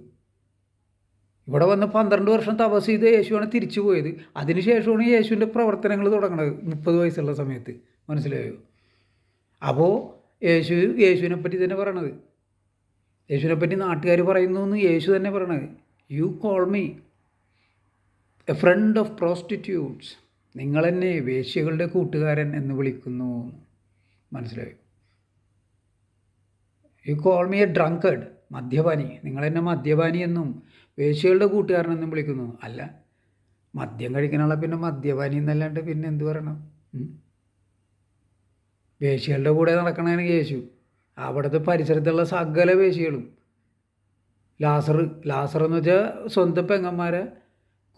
ഇവിടെ വന്ന് 12 വർഷം തപസ് ചെയ്ത് യേശുവാണ് തിരിച്ചു പോയത്. അതിനുശേഷമാണ് യേശുവിൻ്റെ പ്രവർത്തനങ്ങൾ തുടങ്ങുന്നത് 30 വയസ്സുള്ള സമയത്ത്. മനസ്സിലായോ? അപ്പോൾ യേശുവിനെ പറ്റി തന്നെ പറയണത്, യേശുവിനെ പറ്റി നാട്ടുകാർ പറയുന്നു എന്ന് യേശു തന്നെ പറയണത്. You call me a friend of prostitutes, നിങ്ങളെന്നെ വേശ്യകളുടെ കൂട്ടുകാരൻ എന്ന് വിളിക്കുന്നു. മനസ്സിലായോ? You call me a drunkard, മദ്യപാനി, നിങ്ങളെന്നെ മദ്യപാനി എന്നും വേശ്യകളുടെ കൂട്ടുകാരനെന്നും വിളിക്കുന്നു. അല്ല, മദ്യം കഴിക്കാനുള്ള പിന്നെ മദ്യപാനി എന്നല്ലാണ്ട് പിന്നെ എന്ത് പറയണം? വേശ്യകളുടെ കൂടെ നടക്കണതാണ് യേശു. അവിടുത്തെ പരിസരത്തുള്ള സകല വേശ്യകളും, ലാസർ എന്ന് വെച്ചാൽ സ്വന്തം പെങ്ങന്മാരെ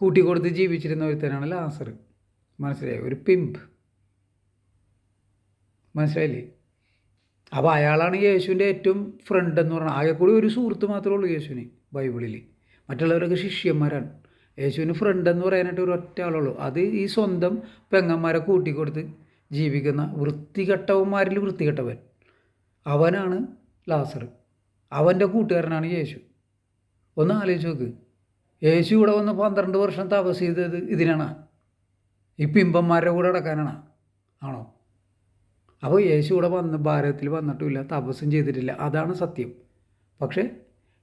കൂട്ടിക്കൊടുത്ത് ജീവിച്ചിരുന്ന ഒരുത്തനാണ് ലാസർ. മനസ്സിലായി? ഒരു പിമ്പ്. മനസ്സിലായില്ലേ? അപ്പോൾ അയാളാണ് യേശുവിൻ്റെ ഏറ്റവും ഫ്രണ്ട് എന്ന് പറഞ്ഞാൽ. ആകെ കൂടി ഒരു സുഹൃത്ത് മാത്രമേ ഉള്ളൂ യേശുവിന് ബൈബിളിൽ. മറ്റുള്ളവരൊക്കെ ശിഷ്യന്മാരാണ്. യേശുവിന് ഫ്രണ്ട് എന്ന് പറയാനായിട്ട് ഒരു ഒറ്റ ആളുള്ളൂ. അത് ഈ സ്വന്തം പെങ്ങന്മാരെ കൂട്ടിക്കൊടുത്ത് ജീവിക്കുന്ന വൃത്തികെട്ടവന്മാരിൽ വൃത്തികെട്ടവൻ അവനാണ് ലാസർ. അവൻ്റെ കൂട്ടുകാരനാണ് യേശു. ഒന്ന് ആലോചിച്ച് നോക്ക്. യേശു ഇവിടെ വന്ന് 12 വർഷം തപസ് ചെയ്തത് ഇതിനാണ്? ഈ പിമ്പന്മാരുടെ കൂടെ നടക്കാനാണ്? ആണോ? അപ്പോൾ യേശു ഇവിടെ ഭാരതത്തിൽ വന്നിട്ടുമില്ല, തപസ്സും ചെയ്തിട്ടില്ല. അതാണ് സത്യം. പക്ഷേ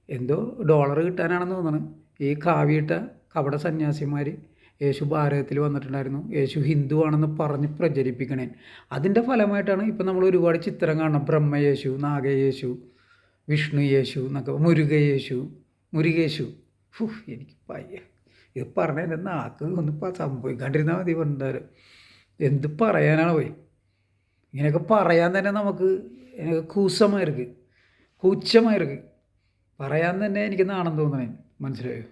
എന്തോ ഡോളർ കിട്ടാനാണെന്ന് തോന്നുന്നു ഈ കാവിയിട്ട കപട സന്യാസിമാർ യേശു ഭാരതത്തിൽ വന്നിട്ടുണ്ടായിരുന്നു, യേശു ഹിന്ദു ആണെന്ന് പറഞ്ഞ് പ്രചരിപ്പിക്കണേ. അതിൻ്റെ ഫലമായിട്ടാണ് ഇപ്പം നമ്മൾ ഒരുപാട് ചിത്രം കാണണം. ബ്രഹ്മയേശു, നാഗയേശു, വിഷ്ണു യേശു എന്നൊക്കെ, മുരുകേശു. എനിക്ക് പയ്യ ഇത് പറഞ്ഞ എൻ്റെ നാക്ക് ഒന്ന് സംഭവിക്കാണ്ടിരുന്നാൽ മതി. എന്തായാലും എന്ത് പറയാനാണ് പോയി. ഇങ്ങനെയൊക്കെ പറയാൻ തന്നെ നമുക്ക് കൂച്ചമായിരിക്കും പറയാൻ തന്നെ എനിക്ക് നാണം തോന്നണേ. മനസ്സിലായോ?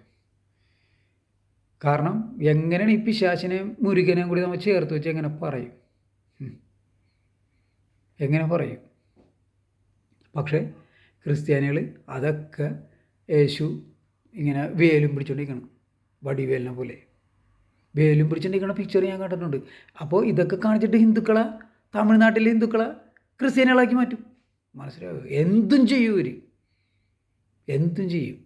കാരണം എങ്ങനെയാണ് ഈ പിശാചിനെയും മുരുകനെയും കൂടി നമ്മൾ ചേർത്ത് വെച്ച് എങ്ങനെ പറയും? പക്ഷേ ക്രിസ്ത്യാനികൾ അതൊക്കെ യേശു ഇങ്ങനെ വേലും പിടിച്ചുകൊണ്ടിരിക്കണം, വടിവേലിനെ പോലെ വേലും പിടിച്ചുകൊണ്ടിരിക്കണ പിക്ചർ ഞാൻ കണ്ടിട്ടുണ്ട്. അപ്പോൾ ഇതൊക്കെ കാണിച്ചിട്ട് തമിഴ്നാട്ടിലെ ഹിന്ദുക്കളെ ക്രിസ്ത്യാനികളാക്കി മാറ്റും. മനസ്സിലായോ? എന്തും ചെയ്യും.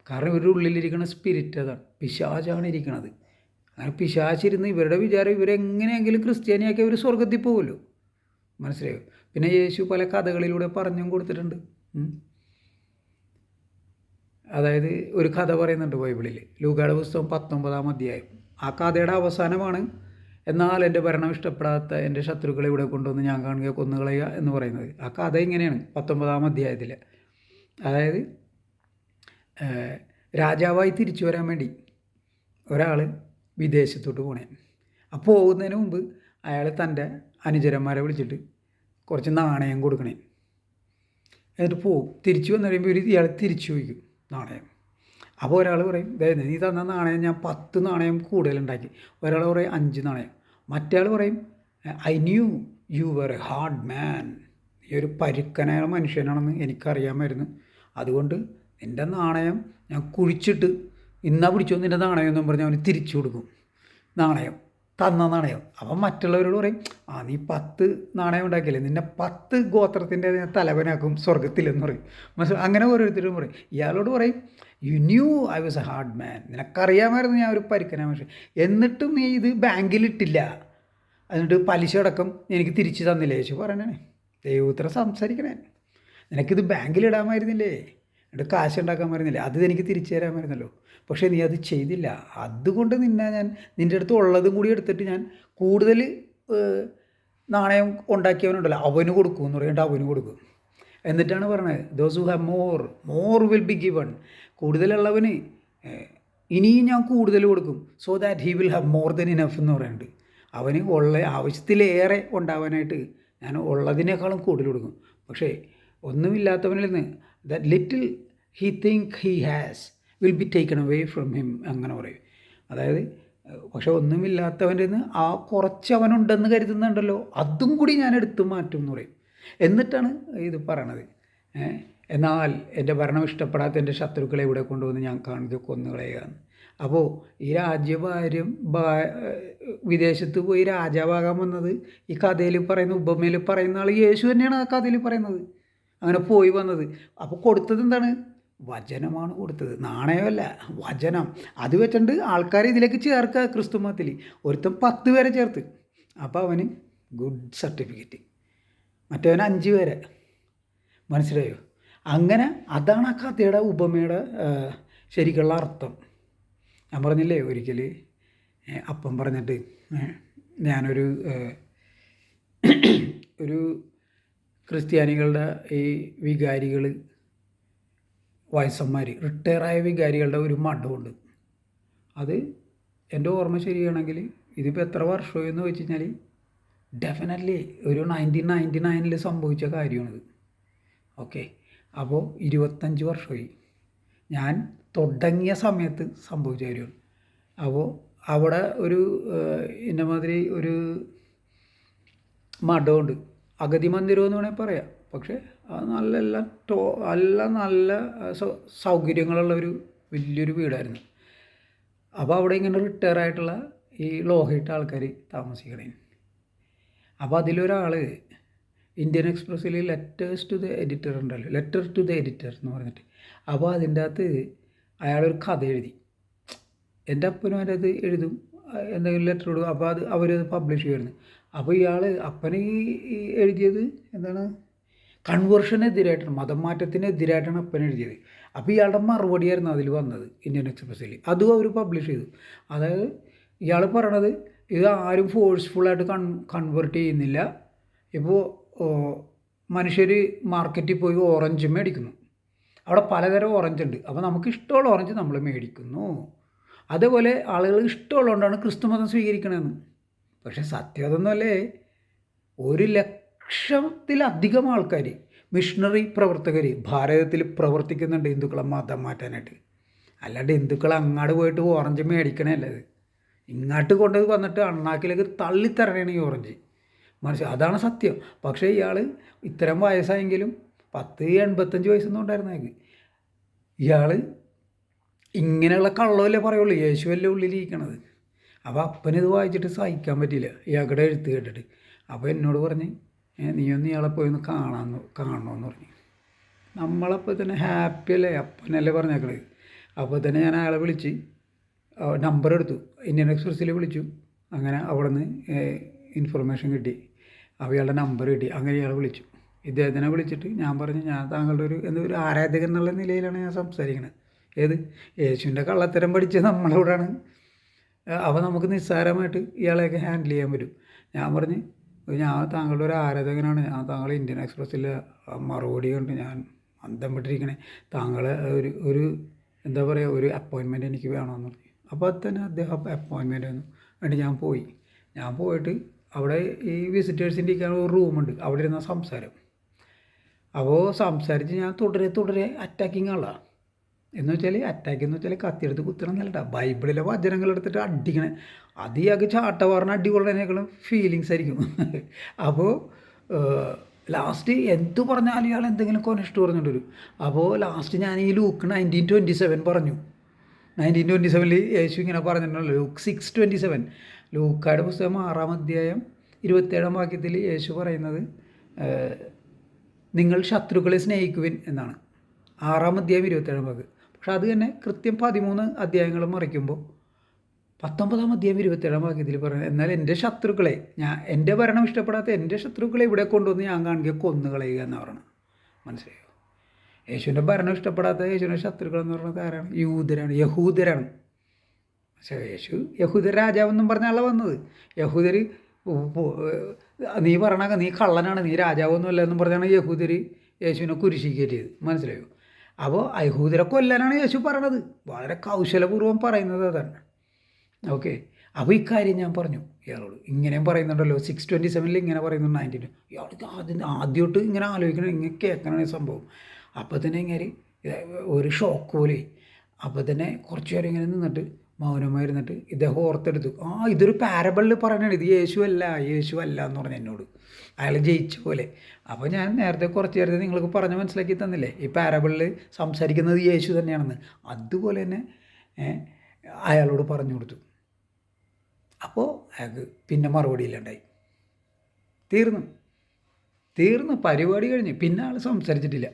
കാരണം ഇവരുടെ ഉള്ളിലിരിക്കുന്ന സ്പിരിറ്റ് അതാണ്, പിശാചാണ് ഇരിക്കണത്. അങ്ങനെ പിശാചിരുന്ന് ഇവരുടെ വിചാരം ഇവരെങ്ങനെയെങ്കിലും ക്രിസ്ത്യാനിയാക്കി അവർ സ്വർഗത്തിൽ പോകുമല്ലോ. മനസ്സിലായോ? പിന്നെ യേശു പല കഥകളിലൂടെ പറഞ്ഞും കൊടുത്തിട്ടുണ്ട്. അതായത് ഒരു കഥ പറയുന്നുണ്ട് ബൈബിളിൽ, ലൂക്കായുടെ പുസ്തകം 19-ാം അധ്യായം. ആ കഥയുടെ അവസാനമാണ് എന്നാൽ എൻ്റെ ഭരണം ഇഷ്ടപ്പെടാത്ത എൻ്റെ ശത്രുക്കളെ ഇവിടെ കൊണ്ടുവന്ന് ഞാൻ കാണുക കൊന്നുകളയുക എന്ന് പറയുന്നത്. ആ കഥ ഇങ്ങനെയാണ് 19-ാം അധ്യായത്തിൽ. അതായത് രാജാവായി തിരിച്ചു വരാൻ വേണ്ടി ഒരാൾ വിദേശത്തോട്ട് പോണേ. അപ്പോൾ പോകുന്നതിന് മുമ്പ് അയാൾ തൻ്റെ അനുചരന്മാരെ വിളിച്ചിട്ട് കുറച്ച് നാണയം കൊടുക്കണേ. എന്നിട്ട് പോവും. തിരിച്ചു വന്നു കഴിയുമ്പോൾ ഇയാൾ തിരിച്ചു ചോദിക്കും നാണയം. അപ്പോൾ ഒരാൾ പറയും, നീ തന്ന നാണയം ഞാൻ 10 നാണയം കൂടുതലുണ്ടാക്കി. ഒരാൾ പറയും 5 നാണയം. മറ്റേ ആൾ പറയും, I knew you were a hard man, ഈ ഒരു പരുക്കനായ മനുഷ്യനാണെന്ന് എനിക്കറിയാമായിരുന്നു. അതുകൊണ്ട് നിൻ്റെ നാണയം ഞാൻ കുഴിച്ചിട്ട് ഇന്നാ പിടിച്ചോ നിൻ്റെ നാണയം എന്നും പറഞ്ഞ് അവന് തിരിച്ചു കൊടുക്കും. തന്ന നാണയം. അപ്പം മറ്റുള്ളവരോട് പറയും, നീ 10 നാണയം ഉണ്ടാക്കിയില്ലേ, നിന്നെ 10 ഗോത്രത്തിൻ്റെ തലവനാക്കും സ്വർഗത്തിലെന്ന് പറയും. അങ്ങനെ ഓരോരുത്തരും പറയും. ഇയാളോട് പറയും, you knew I was a hard man, നിനക്കറിയാമായിരുന്നു ഞാൻ ഒരു പരുക്കനായ മനുഷ്യൻ, എന്നിട്ടും നീ ഇത് ബാങ്കിലിട്ടില്ല, എന്നിട്ട് പലിശ അടക്കം എനിക്ക് തിരിച്ചു തന്നില്ലേ. യേശു പറയണേ, ദൈവോത്തരം സംസാരിക്കണേ, നിനക്കിത് ബാങ്കിലിടാമായിരുന്നില്ലേ, എന്നിട്ട് കാശ് ഉണ്ടാക്കാമായിരുന്നില്ലേ, അത് എനിക്ക് തിരിച്ചു തരാമായിരുന്നല്ലോ. പക്ഷേ നീ അത് ചെയ്തില്ല. അതുകൊണ്ട് ഞാൻ നിൻ്റെ അടുത്ത് ഉള്ളതും കൂടി എടുത്തിട്ട് ഞാൻ കൂടുതൽ നാണയം ഉണ്ടാക്കിയവനുണ്ടല്ലോ അവന് കൊടുക്കും എന്ന് പറയേണ്ട, അവന് കൊടുക്കും. എന്നിട്ടാണ് പറഞ്ഞത്, those who have more will be given, കൂടുതലുള്ളവന് ഇനിയും ഞാൻ കൂടുതൽ കൊടുക്കും, so that he will have more than enough എന്ന് പറയുന്നുണ്ട്. അവന് ആവശ്യത്തിലേറെ ഉണ്ടാവാനായിട്ട് ഞാൻ ഉള്ളതിനേക്കാളും കൂടുതൽ കൊടുക്കും. പക്ഷേ ഒന്നുമില്ലാത്തവനിൽ നിന്ന് that little he think he has will be taken away from him, അങ്ങനെ പറയും. അതായത് പക്ഷെ ഒന്നുമില്ലാത്തവൻ്റെ നിന്ന് ആ കുറച്ച് അവനുണ്ടെന്ന് കരുതുന്നുണ്ടല്ലോ അതും കൂടി ഞാൻ എടുത്തു മാറ്റും എന്ന് പറയും. എന്നിട്ടാണ് ഇത് പറയണത്, എന്നാൽ എൻ്റെ ഭരണം ഇഷ്ടപ്പെടാത്ത എൻ്റെ ശത്രുക്കളെ ഇവിടെ കൊണ്ടുവന്ന് ഞാൻ കാണുന്നത് കൊന്നുകളയുകയാണ്. അപ്പോൾ ഈ രാജ്യഭാര്യം വിദേശത്ത് പോയി രാജാവാകാൻ വന്നത് ഈ കഥയിൽ പറയുന്ന ഉപമയിൽ പറയുന്ന ആൾ യേശു തന്നെയാണ് ആ കഥയിൽ പറയുന്നത്. അങ്ങനെ പോയി വന്നത്. അപ്പോൾ കൊടുത്തത് എന്താണ്? വചനമാണ് കൊടുത്തത്, നാണയമല്ല, വചനം. അത് വെച്ചിട്ട് ആൾക്കാരെ ഇതിലേക്ക് ചേർക്കുക ക്രിസ്തു മതത്തിൽ. ഒരുത്തൻ 10 പേരെ ചേർത്ത്, അപ്പോൾ അവന് ഗുഡ് സർട്ടിഫിക്കറ്റ്, മറ്റവന് 5 പേരെ. മനസ്സിലായോ? അങ്ങനെ അതാണ് ആ കഥയുടെ ഉപമയുടെ ശരിക്കുള്ള അർത്ഥം. ഞാൻ പറഞ്ഞില്ലേ ഒരിക്കൽ അപ്പം പറഞ്ഞിട്ട് ഞാനൊരു ഒരു ക്രിസ്ത്യാനികളുടെ ഈ വികാരികൾ, വയസ്സന്മാർ, റിട്ടയറായ വികാരികളുടെ ഒരു മഠമുണ്ട്. അത് എൻ്റെ ഓർമ്മ ശരിയാണെങ്കിൽ ഇതിപ്പോൾ എത്ര വർഷമായി എന്ന് വെച്ച് കഴിഞ്ഞാൽ ഡെഫിനറ്റ്ലി ഒരു 1999 സംഭവിച്ച കാര്യമാണിത്. ഓക്കെ, അപ്പോൾ 25 വർഷമായി. ഞാൻ തുടങ്ങിയ സമയത്ത് സംഭവിച്ച കാര്യമാണ്. അപ്പോൾ അവിടെ ഒരു ഇന്നമാതിരി ഒരു മഠമുണ്ട്, അഗതി മന്ദിരം എന്ന് വേണമെങ്കിൽ പറയാം. പക്ഷേ അത് നല്ല സൗകര്യങ്ങളുള്ള ഒരു വലിയൊരു വീടായിരുന്നു. അപ്പോൾ അവിടെ ഇങ്ങനെ റിട്ടയർ ആയിട്ടുള്ള ഈ ലോഹയിട്ട ആൾക്കാർ താമസിക്കണേ. അപ്പോൾ അതിലൊരാൾ ഇന്ത്യൻ എക്സ്പ്രസ്സിൽ ലെറ്റേഴ്സ് ടു ദ എഡിറ്റർ ഉണ്ടല്ലോ, ലെറ്റർ ടു ദ എഡിറ്റർ എന്ന് പറഞ്ഞിട്ട്, അപ്പോൾ അതിൻ്റെ അകത്ത് അയാളൊരു കഥ എഴുതി. എൻ്റെ അപ്പനും അതിൻ്റെ അത് എഴുതും, എന്തെങ്കിലും ലെറ്റർ ഇടും, അപ്പോൾ അവരത് പബ്ലിഷ് ചെയ്യുമായിരുന്നു. അപ്പോൾ അപ്പന് ഈ എഴുതിയത് എന്താണ്, കൺവേർഷനെതിരായിട്ടാണ്, മതം മാറ്റത്തിനെതിരായിട്ടാണ് അപ്പൻ എഴുതിയത്. അപ്പോൾ ഇയാളുടെ മറുപടിയായിരുന്നു അതിൽ വന്നത് ഇന്ത്യൻ എക്സ്പ്രസ്സിൽ. അതും അവർ പബ്ലിഷ് ചെയ്തു. അതായത് ഇയാൾ പറയണത് ഇത് ആരും ഫോഴ്സ്ഫുള്ളായിട്ട് കൺവേർട്ട് ചെയ്യുന്നില്ല. ഇപ്പോൾ മനുഷ്യർ മാർക്കറ്റിൽ പോയി ഓറഞ്ച് മേടിക്കുന്നു, അവിടെ പലതരം ഓറഞ്ച് ഉണ്ട്, അപ്പോൾ നമുക്ക് ഇഷ്ടമുള്ള ഓറഞ്ച് നമ്മൾ മേടിക്കുന്നു. അതേപോലെ ആളുകൾ ഇഷ്ടമുള്ളതുകൊണ്ടാണ് ക്രിസ്തുമതം സ്വീകരിക്കണമെന്ന്. പക്ഷേ സത്യം അതൊന്നുമല്ലേ. 1,00,000-ത്തിലധികം ആൾക്കാർ, മിഷണറി പ്രവർത്തകർ ഭാരതത്തിൽ പ്രവർത്തിക്കുന്നുണ്ട് ഹിന്ദുക്കളെ മതം മാറ്റാനായിട്ട്. അല്ലാണ്ട് ഹിന്ദുക്കൾ അങ്ങോട്ട് പോയിട്ട് ഓറഞ്ച് മേടിക്കണമല്ല, അത് ഇങ്ങോട്ട് കൊണ്ട് വന്നിട്ട് അണ്ണാക്കിലേക്ക് തള്ളിത്തരണേണ് ഈ ഓറഞ്ച്. അതാണ് സത്യം. പക്ഷേ ഇയാൾ ഇത്തരം വയസ്സായെങ്കിലും 85 വയസ്സൊന്നും ഉണ്ടായിരുന്നേക്ക്. ഇയാൾ ഇങ്ങനെയുള്ള കള്ളമല്ലേ പറയുള്ളൂ, യേശുവല്ലേ ഉള്ളിലിരിക്കണത്. അപ്പോൾ അപ്പനിത് വായിച്ചിട്ട് സഹിക്കാൻ പറ്റിയില്ല, ഇയാളുടെ എഴുത്ത് കേട്ടിട്ട്. അപ്പോൾ എന്നോട് പറഞ്ഞ് നീയൊന്ന് ഇയാളെ പോയി ഒന്ന് കാണണമെന്ന് പറഞ്ഞു. നമ്മളപ്പോൾ തന്നെ ഹാപ്പി അല്ലേ, അപ്പനല്ലേ പറഞ്ഞേക്കണത്. അപ്പോൾ തന്നെ ഞാൻ അയാളെ വിളിച്ച് നമ്പർ എടുത്തു, ഇന്ത്യൻ എക്സ്പ്രസ്സിൽ വിളിച്ചു. അങ്ങനെ അവിടെ നിന്ന് ഇൻഫർമേഷൻ കിട്ടി, അപ്പോൾ ഇയാളുടെ നമ്പർ കിട്ടി. അങ്ങനെ ഇയാളെ വിളിച്ചു. ഇദ്ദേഹത്തിനെ വിളിച്ചിട്ട് ഞാൻ പറഞ്ഞു, ഞാൻ താങ്കളുടെ ഒരു ആരാധകൻ എന്നുള്ള നിലയിലാണ് ഞാൻ സംസാരിക്കുന്നത്. ഏത് യേശുവിൻ്റെ കള്ളത്തരം പഠിച്ച് നമ്മളിവിടെയാണ്. അപ്പോൾ നമുക്ക് നിസ്സാരമായിട്ട് ഇയാളെയൊക്കെ ഹാൻഡിൽ ചെയ്യാൻ പറ്റും. ഞാൻ പറഞ്ഞ്, ഞാൻ താങ്കളുടെ ഒരു ആരാധകനാണ്, ഞാൻ താങ്കൾ ഇന്ത്യൻ എക്സ്പ്രസ്സിലെ മറുപടി കണ്ട് ഞാൻ അന്തം വിട്ടിരിക്കണേ, താങ്കളെ ഒരു എന്താ പറയുക, ഒരു അപ്പോയിൻമെൻറ്റ് എനിക്ക് വേണമെന്ന് പറഞ്ഞു. അപ്പോൾ അത് തന്നെ അദ്ദേഹം അപ്പോയിൻമെൻറ്റ് വന്നു. എന്നിട്ട് ഞാൻ പോയിട്ട് അവിടെ ഈ വിസിറ്റേഴ്സിൻ്റെ ഇരിക്കാൻ ഒരു റൂമുണ്ട്, അവിടെ ഇരുന്ന സംസാരം. അപ്പോൾ സംസാരിച്ച് ഞാൻ തുടരെ അറ്റാക്കിങ് ആളാണ്. എന്ന് വെച്ചാൽ അറ്റാക്ക് എന്ന് വെച്ചാൽ കത്തിയെടുത്ത് കുത്തണം എന്നല്ല, ബൈബിളിലെ വചനങ്ങൾ എടുത്തിട്ട് അടിക്കണേ. അത് ഇയാൾക്ക് ചാട്ടവാറിന് അടികൊള്ളതിനേക്കാളും ഫീലിങ്സ് ആയിരിക്കും. അപ്പോൾ ലാസ്റ്റ് എന്ത് പറഞ്ഞാലും ഇയാൾ എന്തെങ്കിലും കൊനിഷ്ട് പറഞ്ഞിട്ട് വരും. അപ്പോൾ ലാസ്റ്റ് ഞാൻ ഈ ലൂക്ക് 19:27 പറഞ്ഞു. 19:27 യേശു ഇങ്ങനെ പറഞ്ഞിട്ടുണ്ടല്ലോ, ലൂക്ക് 6:27. ലൂക്കായുടെ പുസ്തകം 6-ാം അധ്യായം 27-ാം വാക്യത്തിൽ യേശു പറയുന്നത് നിങ്ങൾ ശത്രുക്കളെ സ്നേഹിക്കുവിൻ എന്നാണ്. 6-ാം അധ്യായം 27-ാം വാക്യം. പക്ഷെ അത് തന്നെ കൃത്യം 13 അധ്യായങ്ങൾ മറിക്കുമ്പോൾ 19-ാം അധ്യായം 27-ാം വാക്യത്തിൽ പറയുന്നത്, എന്നാൽ എൻ്റെ ശത്രുക്കളെ, എൻ്റെ ഭരണം ഇഷ്ടപ്പെടാത്ത എൻ്റെ ശത്രുക്കളെ ഇവിടെ കൊണ്ടുവന്ന് ഞാൻ കാണിക്കുക കൊന്നുകളയുക എന്ന് പറയണം. മനസ്സിലായോ? യേശുവിൻ്റെ ഭരണം ഇഷ്ടപ്പെടാത്ത യേശുവിൻ്റെ ശത്രുക്കൾ എന്ന് പറയുന്നത് ആരാണ്? യഹൂദരാണ്. പക്ഷേ യഹൂദ രാജാവെന്നും പറഞ്ഞാണല്ലോ വന്നത്. യഹൂദർ നീ പറയണ നീ കള്ളനാണ്, നീ രാജാവൊന്നുമല്ല എന്നും പറഞ്ഞാണ് യഹൂദർ യേശുവിനെ കുരിശിക്കറ്റിയത്. മനസ്സിലായോ? അപ്പോൾ യഹൂദരെ കൊല്ലാനാണ് യേശു പറയണത്. വളരെ കൗശലപൂർവ്വം പറയുന്നത് അതാണ്. ഓക്കെ, അപ്പോൾ ഇക്കാര്യം ഞാൻ പറഞ്ഞു ഇയാളോട്. ഇങ്ങനെയും പറയുന്നുണ്ടല്ലോ 6:27 ഇങ്ങനെ പറയുന്നുണ്ട് 19. ഇയാൾക്ക് ആദ്യമായിട്ട് ഇങ്ങനെ ആലോചിക്കണം, ഇങ്ങനെ കേൾക്കണ സംഭവം. അപ്പോൾ തന്നെ ഇങ്ങനെ ഒരു ഷോക്ക് പോലെ. അപ്പോൾ തന്നെ കുറച്ച് നേരം ഇങ്ങനെ നിന്നിട്ട് മൗനമായിരുന്നിട്ട് ഇദ്ദേഹം ഓർത്തെടുത്തു, ഇതൊരു പാരബിളിൽ പറയണതാണ്, ഇത് യേശു അല്ല എന്ന് പറഞ്ഞു എന്നോട്. അയാൾ ജയിച്ച പോലെ. അപ്പോൾ ഞാൻ നേരത്തെ കുറച്ച് നേരത്തെ നിങ്ങൾക്ക് പറഞ്ഞ് മനസ്സിലാക്കി തന്നില്ലേ, ഈ പാരബിളിൽ സംസാരിക്കുന്നത് യേശു തന്നെയാണെന്ന്. അതുപോലെ തന്നെ അയാളോട് പറഞ്ഞു കൊടുത്തു. അപ്പോൾ അയാൾക്ക് പിന്നെ മറുപടി ഇല്ലാണ്ടായി. തീർന്നു, പരിപാടി കഴിഞ്ഞ്. പിന്നെ ആൾ സംസാരിച്ചിട്ടില്ല.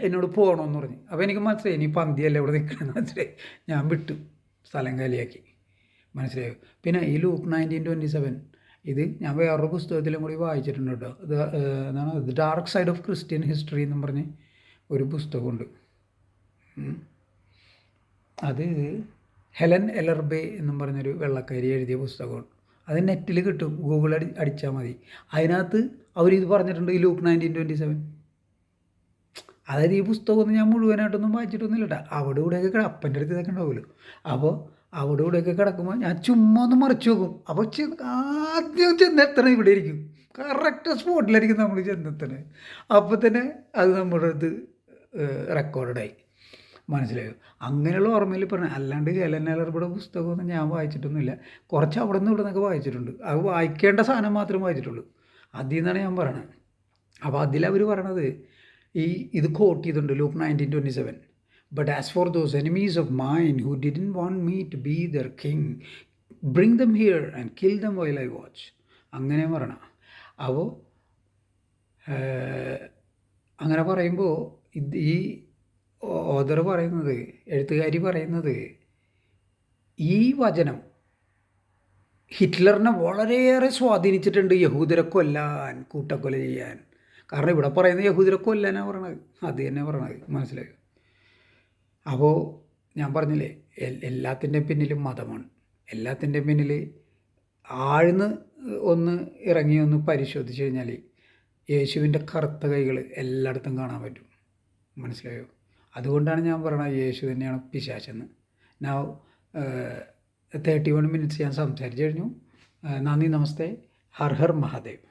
എന്നോട് പോകണമെന്ന് പറഞ്ഞു. അപ്പോൾ എനിക്ക് മനസ്സിലായി ഇനി പന്തിയല്ല ഇവിടെ നിൽക്കണമെന്ന് മനസ്സിലായി. ഞാൻ വിട്ടു, സ്ഥലം കാലിയാക്കി. മനസ്സിലായോ? പിന്നെ ഈ ലൂക്ക് 19:27 ഇത് ഞാൻ വേറൊരു പുസ്തകത്തിലും കൂടി വായിച്ചിട്ടുണ്ട് കേട്ടോ. ഇത് എന്താണ് the dark side of Christian history എന്നും പറഞ്ഞ് ഒരു പുസ്തകമുണ്ട്. അത് ഹെലൻ എലർബേ എന്നും പറഞ്ഞൊരു വെള്ളക്കാരി എഴുതിയ പുസ്തകമാണ്. അത് നെറ്റിൽ കിട്ടും, ഗൂഗിൾ അടിച്ചാൽ മതി. അതിനകത്ത് അവരിത് പറഞ്ഞിട്ടുണ്ട്, ഈ ലൂക്ക് 19:27. അതായത് ഈ പുസ്തകമൊന്നും ഞാൻ മുഴുവനായിട്ടൊന്നും വായിച്ചിട്ടൊന്നുമില്ല കേട്ടോ. അവിടെ ഇവിടെയൊക്കെ അപ്പൻ്റെ അടുത്ത് ഇതൊക്കെ ഉണ്ടാവുമല്ലോ. അപ്പോൾ അവിടെ ഇവിടെയൊക്കെ കിടക്കുമ്പോൾ ഞാൻ ചുമ്മാ ഒന്ന് മറിച്ച് നോക്കും. അപ്പോൾ ആദ്യം ചെന്നെത്തണം ഇവിടെ ഇരിക്കും, കറക്റ്റ് സ്പോട്ടിലായിരിക്കും നമ്മൾ ചെന്നെത്തണേ. അപ്പോൾ തന്നെ അത് നമ്മുടെ അടുത്ത് റെക്കോർഡായി. മനസ്സിലായോ? അങ്ങനെയുള്ള ഓർമ്മയിൽ പറഞ്ഞു. അല്ലാണ്ട് ഹെലൻ എലർബയുടെ പുസ്തകമൊന്നും ഞാൻ വായിച്ചിട്ടൊന്നുമില്ല. കുറച്ച് അവിടെ നിന്ന് ഇവിടെ നിന്നൊക്കെ വായിച്ചിട്ടുണ്ട്. അത് വായിക്കേണ്ട സാധനം മാത്രമേ വായിച്ചിട്ടുള്ളൂ. അതിൽ നിന്നാണ് ഞാൻ പറയണത്. അപ്പോൾ അതിലവർ പറയണത് ഇത് കോട്ട് ചെയ്തിട്ടുണ്ട്, Luke 19:27. But as for those enemies of mine who didn't want me to be their king, bring them here and kill them while I watch. അങ്ങനെ പറയണം. അപ്പോൾ അങ്ങനെ പറയുമ്പോൾ ഈ ഓദർ പറയുന്നത്, എഴുത്തുകാരി പറയുന്നത്, ഈ വചനം ഹിറ്റ്ലറിനെ വളരെയേറെ സ്വാധീനിച്ചിട്ടുണ്ട് യഹൂദരെ കൊല്ലാൻ, കൂട്ടക്കൊല ചെയ്യാൻ. കാരണം ഇവിടെ പറയുന്നത് യഹൂദരെ കൊല്ലാനാണ് പറയണത്. അത് തന്നെ പറയണത്. മനസ്സിലായോ? അപ്പോൾ ഞാൻ പറഞ്ഞില്ലേ, എല്ലാത്തിൻ്റെ പിന്നിലും മതമാണ്. എല്ലാത്തിൻ്റെ പിന്നിൽ ആഴ്ന്ന് ഒന്ന് ഇറങ്ങി ഒന്ന് പരിശോധിച്ച് കഴിഞ്ഞാൽ യേശുവിൻ്റെ കറുത്ത കൈകൾ എല്ലായിടത്തും കാണാൻ പറ്റും. മനസ്സിലായോ? അതുകൊണ്ടാണ് ഞാൻ പറയണത് യേശു തന്നെയാണ് പിശാചെന്ന്. ഞാൻ 31 മിനിറ്റ്സ് ഞാൻ സംസാരിച്ചു കഴിഞ്ഞു. നന്ദി, നമസ്തേ, ഹർ ഹർ മഹാദേവ്.